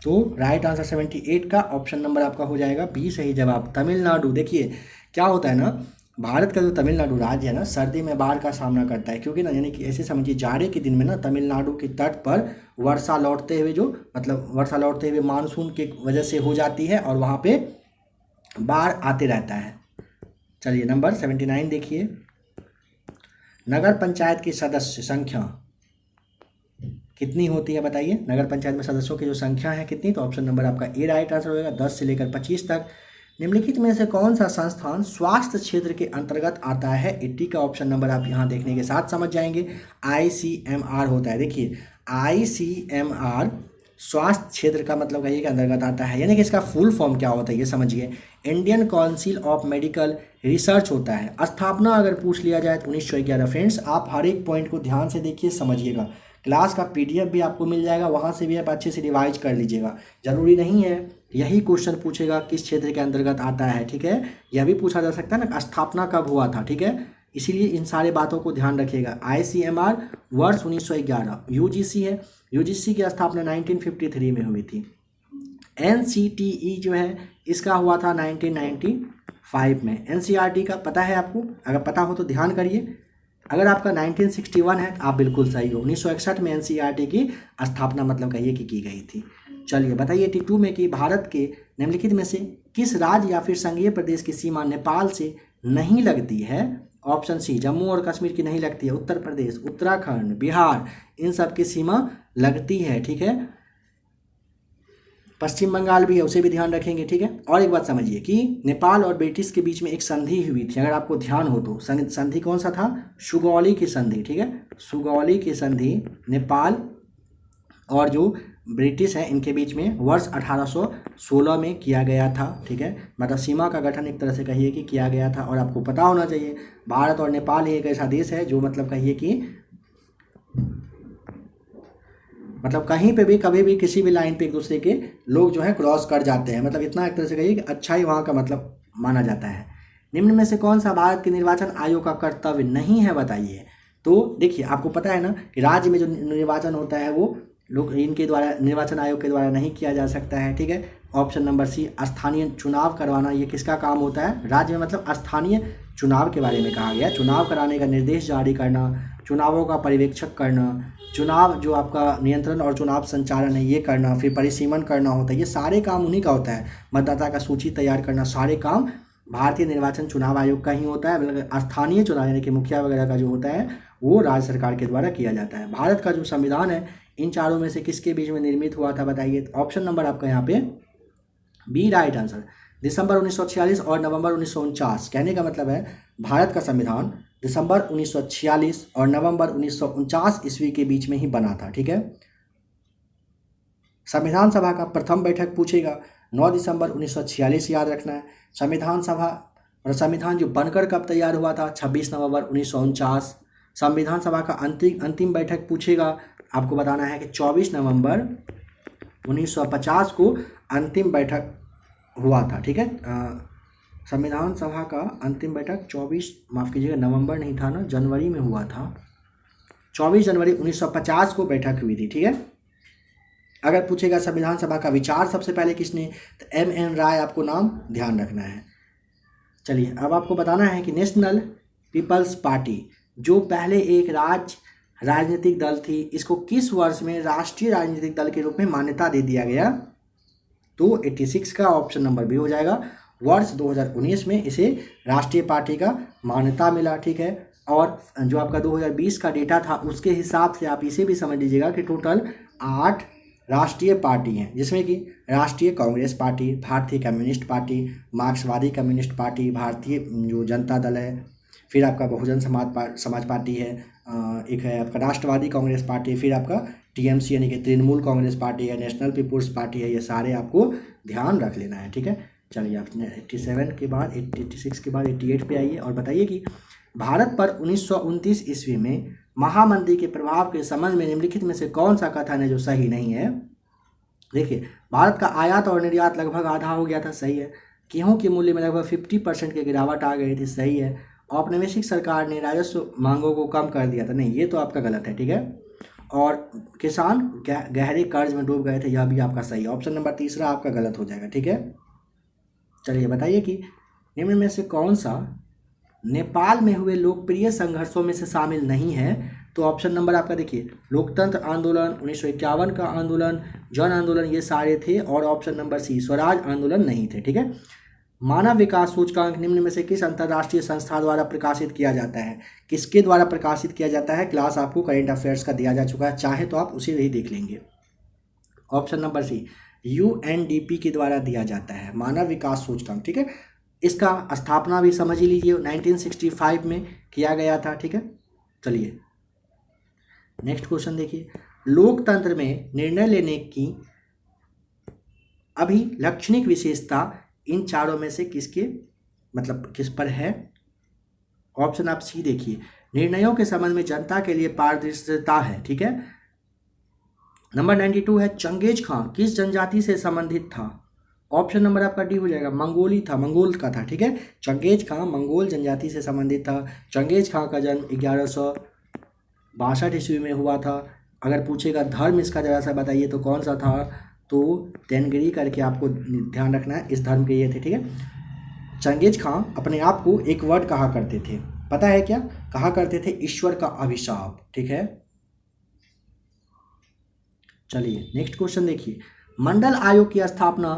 तो राइट आंसर 78 का ऑप्शन नंबर आपका हो जाएगा बी सही जवाब, तमिलनाडु। देखिए क्या होता है ना, भारत का जो तमिलनाडु राज्य है ना, सर्दी में बाढ़ का सामना करता है, क्योंकि ना यानी कि ऐसे समझिए जाड़े के दिन में ना तमिलनाडु के तट पर वर्षा लौटते हुए जो मतलब वर्षा लौटते हुए मानसून के वजह से हो जाती है और वहाँ पे बाढ़ आते रहता है। चलिए नंबर 79 देखिए, नगर पंचायत की सदस्य संख्या कितनी होती है बताइए? नगर पंचायत में सदस्यों की जो संख्या है कितनी? तो ऑप्शन नंबर आपका ए राइट आंसर होगा, 10 से लेकर 25 तक। निम्नलिखित में से कौन सा संस्थान स्वास्थ्य क्षेत्र के अंतर्गत आता है? 80 का ऑप्शन नंबर आप यहाँ देखने के साथ समझ जाएंगे, ICMR होता है। देखिए ICMR स्वास्थ्य क्षेत्र का मतलब कहिए के अंतर्गत आता है, यानी कि इसका फुल फॉर्म क्या होता है ये समझिए, Indian council of medical research होता है। स्थापना अगर पूछ लिया जाए तो 1911। फ्रेंड्स आप हर एक पॉइंट को ध्यान से देखिए, समझिएगा। क्लास का PDF भी आपको मिल जाएगा, वहाँ से भी आप अच्छे से रिवाइज कर लीजिएगा। जरूरी नहीं है यही क्वेश्चन पूछेगा किस क्षेत्र के अंतर्गत आता है, ठीक है। यह भी पूछा जा सकता है ना स्थापना कब हुआ था, ठीक है। इसीलिए इन सारे बातों को ध्यान रखिएगा। ICMR वर्ष 1911। UGC है, UGC की स्थापना 1953 में हुई थी। NCTE जो है इसका हुआ था 1995 में। NCERT का पता है आपको? अगर पता हो तो ध्यान करिए। अगर आपका 1961 है तो आप बिल्कुल सही हो। 1961 में NCERT की स्थापना मतलब कहिए कि की गई थी। चलिए बताइए 82 में कि भारत के निम्नलिखित में से किस राज्य या फिर संघीय प्रदेश की सीमा नेपाल से नहीं लगती है? ऑप्शन सी जम्मू और कश्मीर की नहीं लगती है, उत्तर प्रदेश, उत्तराखंड, बिहार, इन सब की सीमा लगती है, ठीक है। पश्चिम बंगाल भी है, उसे भी ध्यान रखेंगे, ठीक है। और एक बात समझिए कि नेपाल और ब्रिटिश के बीच में एक संधि हुई थी, अगर आपको ध्यान हो तो। संधि कौन सा था? सुगौली की संधि, ठीक है। सुगौली की संधि नेपाल और जो ब्रिटिश है इनके बीच में वर्ष 1816 में किया गया था, ठीक है। मतलब सीमा का गठन एक तरह से कहिए कि किया गया था। और आपको पता होना चाहिए भारत और नेपाल एक ऐसा देश है जो मतलब कहिए कि मतलब कहीं पे भी कभी भी किसी भी लाइन पे एक दूसरे के लोग जो है क्रॉस कर जाते हैं, मतलब इतना एक तरह से कहिए कि अच्छा ही वहाँ का मतलब माना जाता है। निम्न में से कौन सा भारत के निर्वाचन आयोग का कर्तव्य नहीं है बताइए? तो देखिए आपको पता है ना कि राज्य में जो निर्वाचन होता है वो लोग इनके द्वारा निर्वाचन आयोग के द्वारा नहीं किया जा सकता है, ठीक है। ऑप्शन नंबर सी स्थानीय चुनाव करवाना, ये किसका काम होता है? राज्य में मतलब स्थानीय चुनाव के बारे में कहा गया। चुनाव कराने का निर्देश जारी करना, चुनावों का पर्यवेक्षक करना, चुनाव जो आपका नियंत्रण और चुनाव संचालन है ये करना, फिर परिसीमन करना होता है, ये सारे काम उन्हीं का होता है। मतदाता का सूची तैयार करना, सारे काम भारतीय निर्वाचन चुनाव आयोग का ही होता है। मतलब स्थानीय चुनाव यानी कि मुखिया वगैरह का जो होता है वो राज्य सरकार के द्वारा किया जाता है। भारत का जो संविधान है इन चारों में से किसके बीच में निर्मित हुआ था बताइए? ऑप्शन नंबर आपका यहाँ पे बी राइट आंसर, दिसंबर 1946 और नवंबर 1949। कहने का मतलब है भारत का संविधान दिसंबर 1946 और नवंबर 1949 ईस्वी के बीच में ही बना था, ठीक है। संविधान सभा का प्रथम बैठक पूछेगा 9 दिसंबर 1946, याद रखना है। संविधान सभा और संविधान जो बनकर कब तैयार हुआ था? 26 नवंबर 1949। संविधान सभा का अंतिम बैठक पूछेगा, आपको बताना है कि 24 नवंबर 1950 को अंतिम बैठक हुआ था, ठीक है। संविधान सभा का अंतिम बैठक 24 माफ़ कीजिएगा नवंबर नहीं था ना, जनवरी में हुआ था। 24 जनवरी 1950 को बैठक हुई थी, ठीक है। अगर पूछेगा संविधान सभा का विचार सबसे पहले किसने, तो MN राय आपको नाम ध्यान रखना है। चलिए अब आपको बताना है कि नेशनल पीपल्स पार्टी जो पहले एक राजनीतिक दल थी, इसको किस वर्ष में राष्ट्रीय राजनीतिक दल के रूप में मान्यता दे दिया गया? तो 86 का ऑप्शन नंबर भी हो जाएगा। वर्ष 2019 में इसे राष्ट्रीय पार्टी का मान्यता मिला, ठीक है। और जो आपका 2020 का डेटा था उसके हिसाब से आप इसे भी समझ लीजिएगा कि टोटल 8 राष्ट्रीय पार्टी हैं, जिसमें कि राष्ट्रीय कांग्रेस पार्टी, भारतीय कम्युनिस्ट पार्टी, मार्क्सवादी कम्युनिस्ट पार्टी, भारतीय जो जनता दल है, फिर आपका बहुजन समाज पार्टी है, एक है आपका राष्ट्रवादी कांग्रेस पार्टी, फिर आपका TMC यानी कि तृणमूल कांग्रेस पार्टी है, नेशनल पीपुल्स पार्टी है। ये सारे आपको ध्यान रख लेना है, ठीक है। चलिए आपने 87 के बाद 86 के बाद 88 पे आइए और बताइए कि भारत पर 1929 ईस्वी में महामंदी के प्रभाव के संबंध में निम्नलिखित में से कौन सा कथन है जो सही नहीं है? देखिए भारत का आयात और निर्यात लगभग आधा हो गया था, सही है। गेहूं के मूल्य में लगभग 50% की गिरावट आ गई थी, सही है। औपनिवेशिक सरकार ने राजस्व मांगों को कम कर दिया था, नहीं ये तो आपका गलत है, ठीक है। और किसान गहरे कर्ज में डूब गए थे, यह भी आपका सही है। ऑप्शन नंबर तीसरा आपका गलत हो जाएगा, ठीक है। चलिए बताइए कि निम्न में से कौन सा नेपाल में हुए लोकप्रिय संघर्षों में से शामिल नहीं है। तो ऑप्शन नंबर आपका देखिए, लोकतंत्र आंदोलन, 1951 का आंदोलन, जन आंदोलन, ये सारे थे। और ऑप्शन नंबर सी, स्वराज आंदोलन नहीं थे, ठीक है। मानव विकास सूचकांक निम्न में से किस अंतर्राष्ट्रीय संस्था द्वारा प्रकाशित किया जाता है? किसके द्वारा प्रकाशित किया जाता है? क्लास आपको करेंट अफेयर्स का दिया जा चुका है, चाहे तो आप उसे ही देख लेंगे। ऑप्शन नंबर सी, UNDP के द्वारा दिया जाता है मानव विकास सूचकांक, ठीक है। इसका स्थापना भी समझ ही लीजिए 1965 में किया गया था, ठीक है। चलिए नेक्स्ट क्वेश्चन देखिए, लोकतंत्र में निर्णय लेने की अभिलक्षणिक विशेषता इन चारों में से किसके मतलब किस पर है? ऑप्शन आप सी देखिए, निर्णयों के संबंध में जनता के लिए पारदर्शिता है, ठीक है। नंबर 92 है, चंगेज खां किस जनजाति से संबंधित था? ऑप्शन नंबर आपका डी हो जाएगा, मंगोली था, मंगोल का था, ठीक है। चंगेज खां मंगोल जनजाति से संबंधित था। चंगेज खां का जन्म 1162 ईस्वी में हुआ था। अगर पूछेगा धर्म इसका जरा सा बताइए तो कौन सा था, तो तेनगरी करके आपको ध्यान रखना है, इस धर्म के ये थे, ठीक है। चंगेज खां अपने आप को एक वर्ड कहा करते थे, पता है क्या कहा करते थे? ईश्वर का अभिशाप, ठीक है। चलिए नेक्स्ट क्वेश्चन देखिए, मंडल आयोग की स्थापना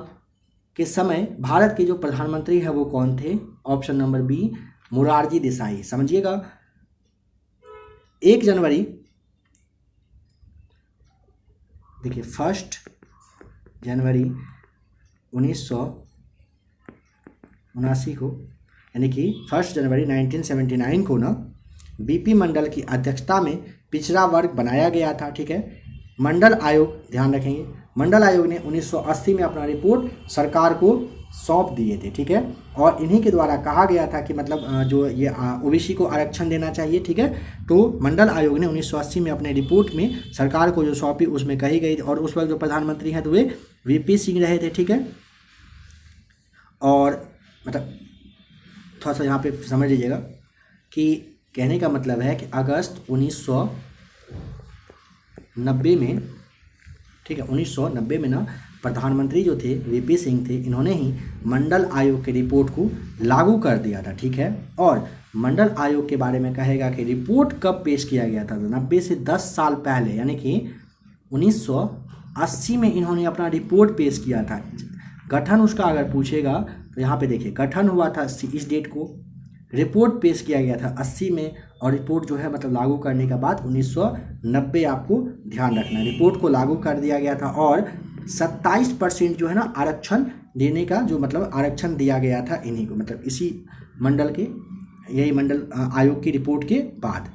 के समय भारत के जो प्रधानमंत्री है वो कौन थे? Option number B, Morarji Desai. समझिएगा 1 जनवरी देखिए 1 जनवरी 1979 को, यानी कि 1 जनवरी 1979 को ना बीपी मंडल की अध्यक्षता में पिछड़ा वर्ग बनाया गया था, ठीक है। मंडल आयोग, ध्यान रखेंगे, मंडल आयोग ने 1980 में अपना रिपोर्ट सरकार को सौंप दिए थे, ठीक है। और इन्हीं के द्वारा कहा गया था कि मतलब जो ये ओबीसी को आरक्षण देना चाहिए, ठीक है। तो मंडल आयोग ने 1980 में अपने रिपोर्ट में सरकार को जो सौंपी उसमें कही गई, और उस वक्त जो प्रधानमंत्री हैं तो वे वीपी सिंह रहे थे, ठीक है। और मतलब थोड़ा सा यहाँ पे समझ लीजिएगा कि कहने का मतलब है कि अगस्त 1990 में, ठीक है, 1990 में ना प्रधानमंत्री जो थे वीपी सिंह थे, इन्होंने ही मंडल आयोग के रिपोर्ट को लागू कर दिया था, ठीक है। और मंडल आयोग के बारे में कहेगा कि रिपोर्ट कब पेश किया गया था? तो 90 से 10 साल पहले, यानी कि 1980 में इन्होंने अपना रिपोर्ट पेश किया था। गठन उसका अगर पूछेगा तो यहाँ पे देखिए, गठन हुआ था इस डेट को, रिपोर्ट पेश किया गया था 80 में, और रिपोर्ट जो है मतलब लागू करने के बाद 1990 आपको ध्यान रखना है, रिपोर्ट को लागू कर दिया गया था। और 27% जो है ना आरक्षण देने का जो मतलब आरक्षण दिया गया था इन्हीं को, मतलब इसी मंडल के, यही मंडल आयोग की रिपोर्ट के बाद।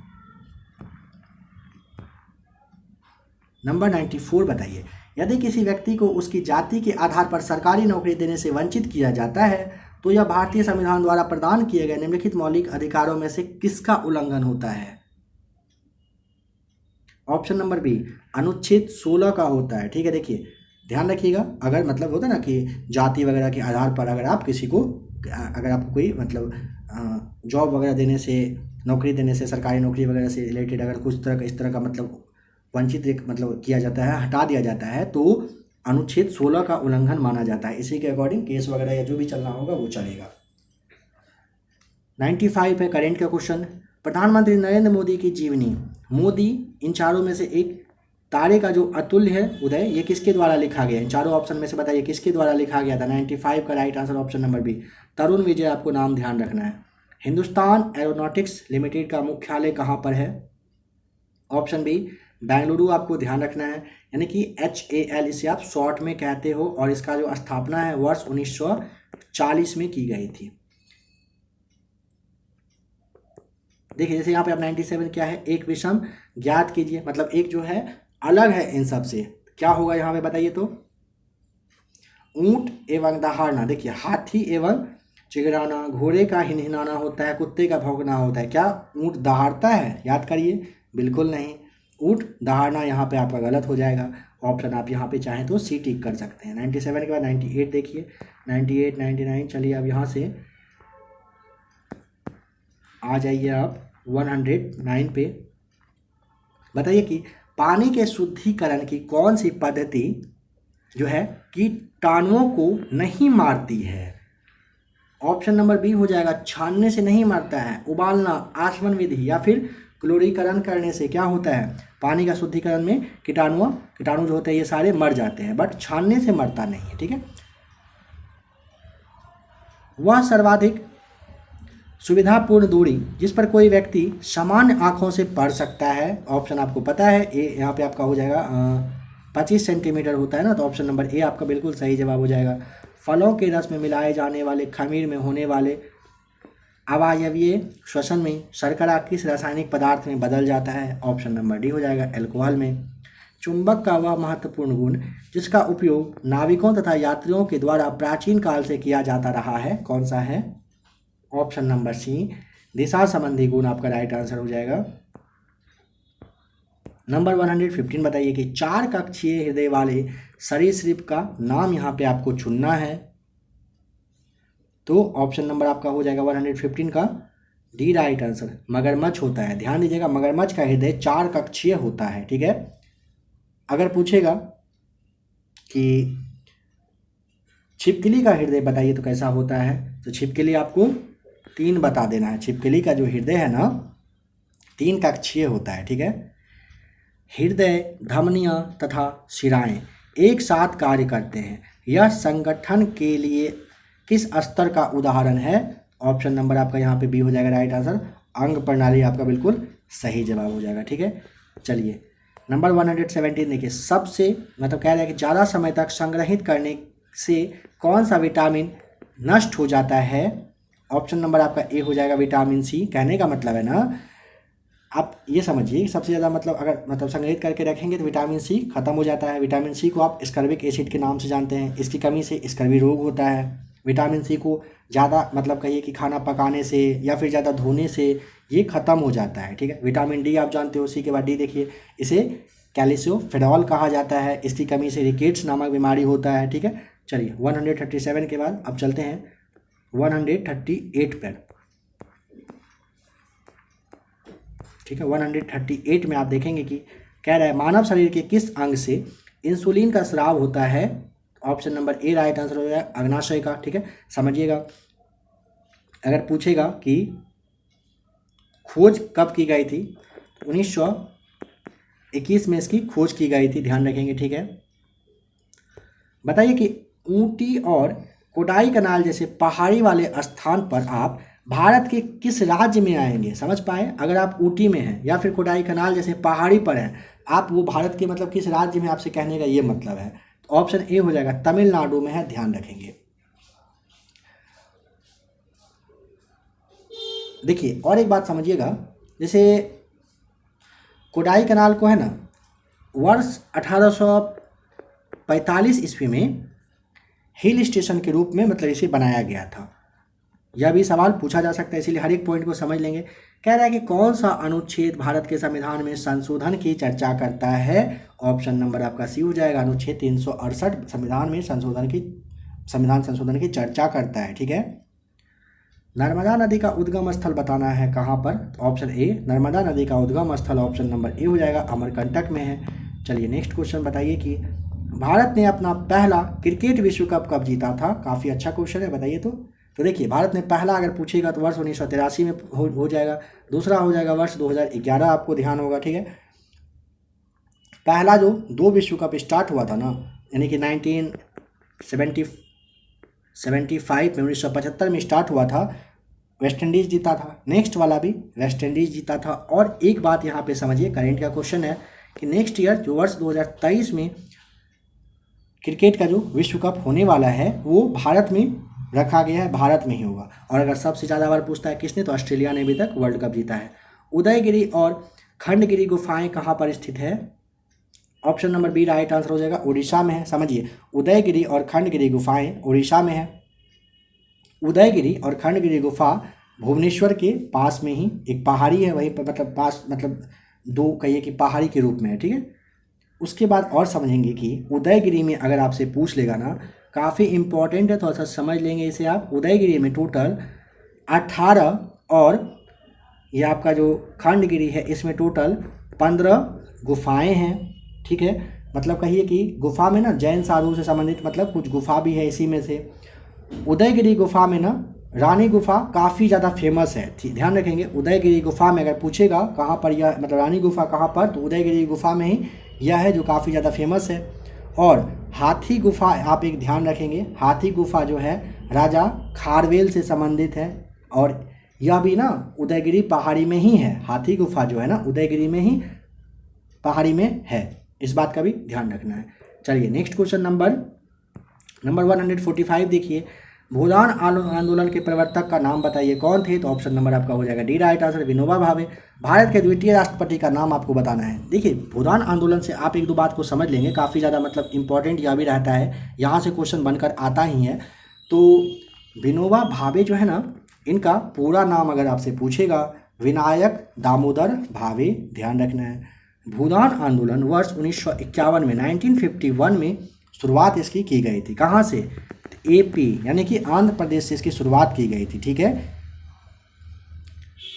नंबर 94 बताइए, यदि किसी व्यक्ति को उसकी जाति के आधार पर सरकारी नौकरी देने से वंचित किया जाता है तो यह भारतीय संविधान द्वारा प्रदान किए गए निम्नलिखित मौलिक अधिकारों में से किसका उल्लंघन होता है? ऑप्शन नंबर बी, अनुच्छेद 16 का होता है, ठीक है। देखिए ध्यान रखिएगा, अगर मतलब होता है ना कि जाति वगैरह के आधार पर अगर आप किसी को, अगर आपको कोई मतलब जॉब वगैरह देने से, नौकरी देने से, सरकारी नौकरी वगैरह से रिलेटेड अगर कुछ तरह का इस तरह का मतलब वंचित मतलब किया जाता है, हटा दिया जाता है, तो अनुच्छेद 16 का उल्लंघन माना जाता है। इसी के अकॉर्डिंग केस वगैरह या जो भी चलना होगा वो चलेगा। 95 है करेंट का क्वेश्चन, प्रधानमंत्री नरेंद्र मोदी की जीवनी, मोदी इन चारों में से एक, तारे का जो अतुल्य है उदय, ये किसके द्वारा लिखा गया? इन चारों ऑप्शन में से बताइए किसके द्वारा लिखा गया था? 95 का right answer option number B, Tarun Vijay, आपको नाम ध्यान रखना है। हिंदुस्तान एरोनॉटिक्स लिमिटेड का मुख्यालय कहाँ पर है? ऑप्शन बी, बेंगलुरु, आपको ध्यान रखना है, यानी कि HAL इसे आप शॉर्ट में कहते हो। और इसका जो स्थापना है वर्ष 1940 में की गई थी। देखिए जैसे यहाँ पे आप 97 क्या है, एक विषम ज्ञात कीजिए, मतलब एक जो है अलग है इन सब से, क्या होगा यहाँ पे बताइए तो? ऊंट एवं दहाड़ना, देखिए हाथी एवं चिगराना, घोड़े का हिनहिनाना होता है, कुत्ते का भौंकना होता है, क्या ऊंट दहाड़ता है? याद करिए, बिल्कुल नहीं, ऊंट दहाड़ना यहाँ पे आपका गलत हो जाएगा। ऑप्शन आप यहाँ पे चाहें तो सी टिक कर सकते हैं। 97 के बाद 98 देखिए, 98, 99। चलिए अब यहाँ से आ जाइए आप 109 पे। बताइए कि पानी के शुद्धिकरण की कौन सी पद्धति जो है कीटाणुओं को नहीं मारती है। ऑप्शन नंबर बी हो जाएगा, छानने से नहीं मारता है, उबालना, आचमन विधि, या फिर क्लोरीकरण करने से क्या होता है, पानी का शुद्धिकरण में कीटाणु जो होते हैं ये सारे मर जाते हैं, बट छानने से मरता नहीं है। ठीक है, वह सर्वाधिक सुविधापूर्ण दूरी जिस पर कोई व्यक्ति सामान्य आँखों से पढ़ सकता है। ऑप्शन आपको पता है, ए यहाँ पे आपका हो जाएगा 25 सेंटीमीटर होता है ना, तो ऑप्शन नंबर ए आपका बिल्कुल सही जवाब हो जाएगा। फलों के रस में मिलाए जाने वाले खमीर में होने वाले अवायवीय श्वसन में शर्करा किस रासायनिक पदार्थ में बदल जाता है। ऑप्शन नंबर डी हो जाएगा एल्कोहल में। चुंबक का वह महत्वपूर्ण गुण जिसका उपयोग नाविकों तथा यात्रियों के द्वारा प्राचीन काल से किया जाता रहा है, कौन सा है। ऑप्शन नंबर सी दिशा संबंधी गुण आपका राइट आंसर हो जाएगा। नंबर 115 बताइए कि 4 कक्षीय हृदय वाले सरीसृप का नाम यहाँ पे आपको चुनना है, तो ऑप्शन नंबर आपका हो जाएगा 115 का डी राइट आंसर, मगरमच्छ होता है। ध्यान दीजिएगा, मगरमच्छ का हृदय 4 कक्षीय होता है। ठीक है, अगर पूछेगा कि छिपकली का हृदय बताइए तो कैसा होता है, तो छिपकली आपको 3 बता देना है। छिपकली का जो हृदय है ना 3 कक्षीय होता है। ठीक है, हृदय, धमनियाँ तथा शिराएं एक साथ कार्य करते हैं, यह संगठन के लिए किस स्तर का उदाहरण है। ऑप्शन नंबर आपका यहाँ पे बी हो जाएगा राइट आंसर, अंग प्रणाली आपका बिल्कुल सही जवाब हो जाएगा। ठीक है, चलिए नंबर 117 देखिए, सबसे मतलब कह रहा है कि ज़्यादा समय तक संग्रहित करने से कौन सा विटामिन नष्ट हो जाता है। ऑप्शन नंबर आपका ए हो जाएगा विटामिन सी। कहने का मतलब है ना, आप ये समझिए सबसे ज़्यादा मतलब अगर मतलब संग्रहित करके रखेंगे तो विटामिन सी खत्म हो जाता है। विटामिन सी को आप स्कर्बिक एसिड के नाम से जानते हैं, इसकी कमी से स्कर्वी रोग होता है। विटामिन सी को ज़्यादा मतलब कहिए कि खाना पकाने से या फिर ज़्यादा धोने से ये ख़त्म हो जाता है। ठीक है, विटामिन डी आप जानते हो, सी के बाद डी देखिए, इसे कैल्शियोफेनॉल कहा जाता है, इसकी कमी से रिकेट्स नामक बीमारी होता है। ठीक है, चलिए 137 के बाद अब चलते हैं 138 पर। ठीक है, 138 में आप देखेंगे कि कह रहा है मानव शरीर के किस अंग से इंसुलिन का स्राव होता है। Option number A right answer हो जाएगा अग्नाशय का। ठीक है, समझिएगा, अगर पूछेगा कि खोज कब की गई थी, 1921 में इसकी खोज की गई थी, ध्यान रखेंगे। ठीक है, बताइए कि ऊटी और कोडाई कनाल जैसे पहाड़ी वाले स्थान पर आप भारत के किस राज्य में आएंगे। समझ पाए, अगर आप ऊटी में हैं या फिर कोडाई कनाल जैसे पहाड़ी पर हैं, आप वो भारत के मतलब किस राज्य में, आपसे कहने का ये मतलब है। तो ऑप्शन ए हो जाएगा तमिलनाडु में है, ध्यान रखेंगे। देखिए और एक बात समझिएगा, जैसे कोडाई कनाल को है ना वर्ष 1845 ईस्वी में हिल स्टेशन के रूप में मतलब इसे बनाया गया था। यह भी सवाल पूछा जा सकता है, इसीलिए हर एक पॉइंट को समझ लेंगे। कह रहा है कि कौन सा अनुच्छेद भारत के संविधान में संशोधन की चर्चा करता है। ऑप्शन नंबर आपका सी हो जाएगा, अनुच्छेद 368 संविधान में संविधान संशोधन की चर्चा करता है। ठीक है, नर्मदा नदी का उद्गम स्थल बताना है कहाँ पर। ऑप्शन ए नर्मदा नदी का उद्गम स्थल ऑप्शन नंबर ए हो जाएगा अमरकंटक में है। चलिए नेक्स्ट क्वेश्चन बताइए कि भारत ने अपना पहला क्रिकेट विश्व कप कब जीता था। काफ़ी अच्छा क्वेश्चन है, बताइए तो देखिए भारत ने पहला अगर पूछेगा तो वर्ष 1983 में हो जाएगा। दूसरा हो जाएगा वर्ष 2011, आपको ध्यान होगा। ठीक है, पहला जो 2 विश्व कप स्टार्ट हुआ था ना, यानी कि 1975 में 1975 में स्टार्ट हुआ था, वेस्ट इंडीज़ जीता था। नेक्स्ट वाला भी वेस्ट इंडीज़ जीता था। और एक बात यहाँ पे समझिए, करेंट का क्वेश्चन है कि नेक्स्ट ईयर जो वर्ष 2023 में क्रिकेट का जो विश्व कप होने वाला है वो भारत में रखा गया है, भारत में ही होगा। और अगर सबसे ज़्यादा बार पूछता है किसने, तो ऑस्ट्रेलिया ने अभी तक वर्ल्ड कप जीता है। उदयगिरी और खंडगिरी गुफाएं कहाँ पर स्थित है। Option number B right answer हो जाएगा, उड़ीसा में है। समझिए, उदयगिरी और खंडगिरी गुफाएं उड़ीसा में है। उदयगिरी और खंडगिरी गुफा भुवनेश्वर के पास में ही एक पहाड़ी है, वहीं पर मतलब पास मतलब 2 कहिए कि पहाड़ी के रूप में है। ठीक है, उसके बाद और समझेंगे कि उदयगिरी में अगर आपसे पूछ लेगा ना, काफ़ी इम्पोर्टेंट है, थोड़ा सा समझ लेंगे इसे आप। उदयगिरी में टोटल 18 और ये आपका जो खंडगिरी है इसमें टोटल 15 गुफाएं हैं, ठीक है। मतलब कहिए कि गुफा में ना जैन साधु से संबंधित मतलब कुछ गुफा भी है इसी में से। उदयगिरी गुफा में ना रानी गुफा काफ़ी ज़्यादा फेमस है, ध्यान रखेंगे। उदयगिरी गुफा में अगर पूछेगा कहाँ पर यह मतलब रानी गुफा कहाँ पर, तो उदयगिरी गुफा में ही यह है जो काफ़ी ज़्यादा फेमस है। और हाथी गुफा आप एक ध्यान रखेंगे, हाथी गुफा जो है राजा खारवेल से संबंधित है और यह भी ना उदयगिरी पहाड़ी में ही है। हाथी गुफा जो है ना उदयगिरी में ही पहाड़ी में है, इस बात का भी ध्यान रखना है। चलिए नेक्स्ट क्वेश्चन नंबर 145 देखिए। भूदान आंदोलन के प्रवर्तक का नाम बताइए, कौन थे? तो ऑप्शन नंबर आपका हो जाएगा D right answer, Vinoba Bhave. Bharat के द्वितीय राष्ट्रपति का नाम आपको बताना है। देखिए भूदान आंदोलन से आप एक दो बात को समझ लेंगे, काफ़ी ज़्यादा मतलब इंपॉर्टेंट यह भी रहता है, यहाँ से क्वेश्चन बनकर आता ही है। तो विनोबा भावे जो है ना, इनका पूरा नाम अगर आपसे पूछेगा विनायक दामोदर भावे, ध्यान रखना है। भूदान आंदोलन वर्ष 1951 में 1951 में शुरुआत इसकी की गई थी। कहाँ से? एपी यानी कि आंध्र प्रदेश से इसकी शुरुआत की गई थी, ठीक है।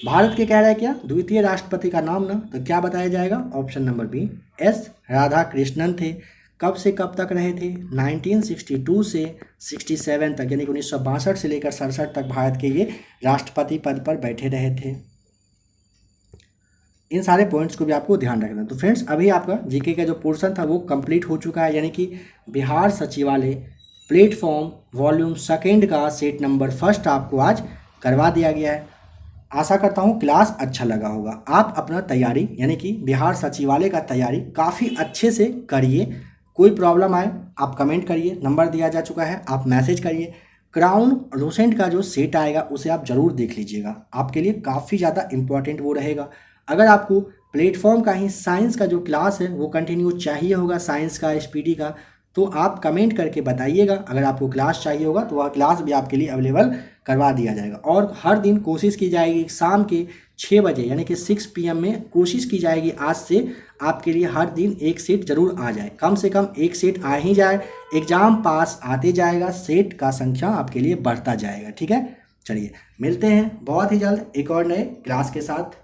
भारत के कह रहा है क्या द्वितीय राष्ट्रपति का नाम ना, तो क्या बताया जाएगा? Option number B S Radhakrishnan थे। कब से कब तक रहे थे? 1962 से 67 तक, यानी कि 1962 से लेकर 67 तक भारत के ये राष्ट्रपति पद पर बैठे रहे थे। इन सारे पॉइंट्स को भी आपको ध्यान रखना है। तो फ्रेंड्स अभी आपका जीके का जो पोर्शन था वो कंप्लीट हो चुका है, यानी कि बिहार सचिवालय प्लेटफॉर्म वॉल्यूम सेकेंड का सेट नंबर फर्स्ट आपको आज करवा दिया गया है। आशा करता हूँ क्लास अच्छा लगा होगा। आप अपना तैयारी यानी कि बिहार सचिवालय का तैयारी काफ़ी अच्छे से करिए। कोई प्रॉब्लम आए आप कमेंट करिए, नंबर दिया जा चुका है, आप मैसेज करिए। क्राउन लूसेंट का जो सेट आएगा उसे आप ज़रूर देख लीजिएगा, आपके लिए काफ़ी ज़्यादा इम्पोर्टेंट वो रहेगा। अगर आपको प्लेटफॉर्म का ही साइंस का जो क्लास है वो कंटिन्यू चाहिए होगा, साइंस का एसपीटी का, तो आप कमेंट करके बताइएगा। अगर आपको क्लास चाहिए होगा तो वह क्लास भी आपके लिए अवेलेबल करवा दिया जाएगा। और हर दिन कोशिश की जाएगी शाम के 6 बजे यानी कि 6 PM में कोशिश की जाएगी आज से आपके लिए हर दिन एक सेट जरूर आ जाए, कम से कम एक सेट आ ही जाए। एग्जाम पास आते जाएगा, सेट का संख्या आपके लिए बढ़ता जाएगा, ठीक है। चलिए मिलते हैं बहुत ही जल्द एक और नए क्लास के साथ।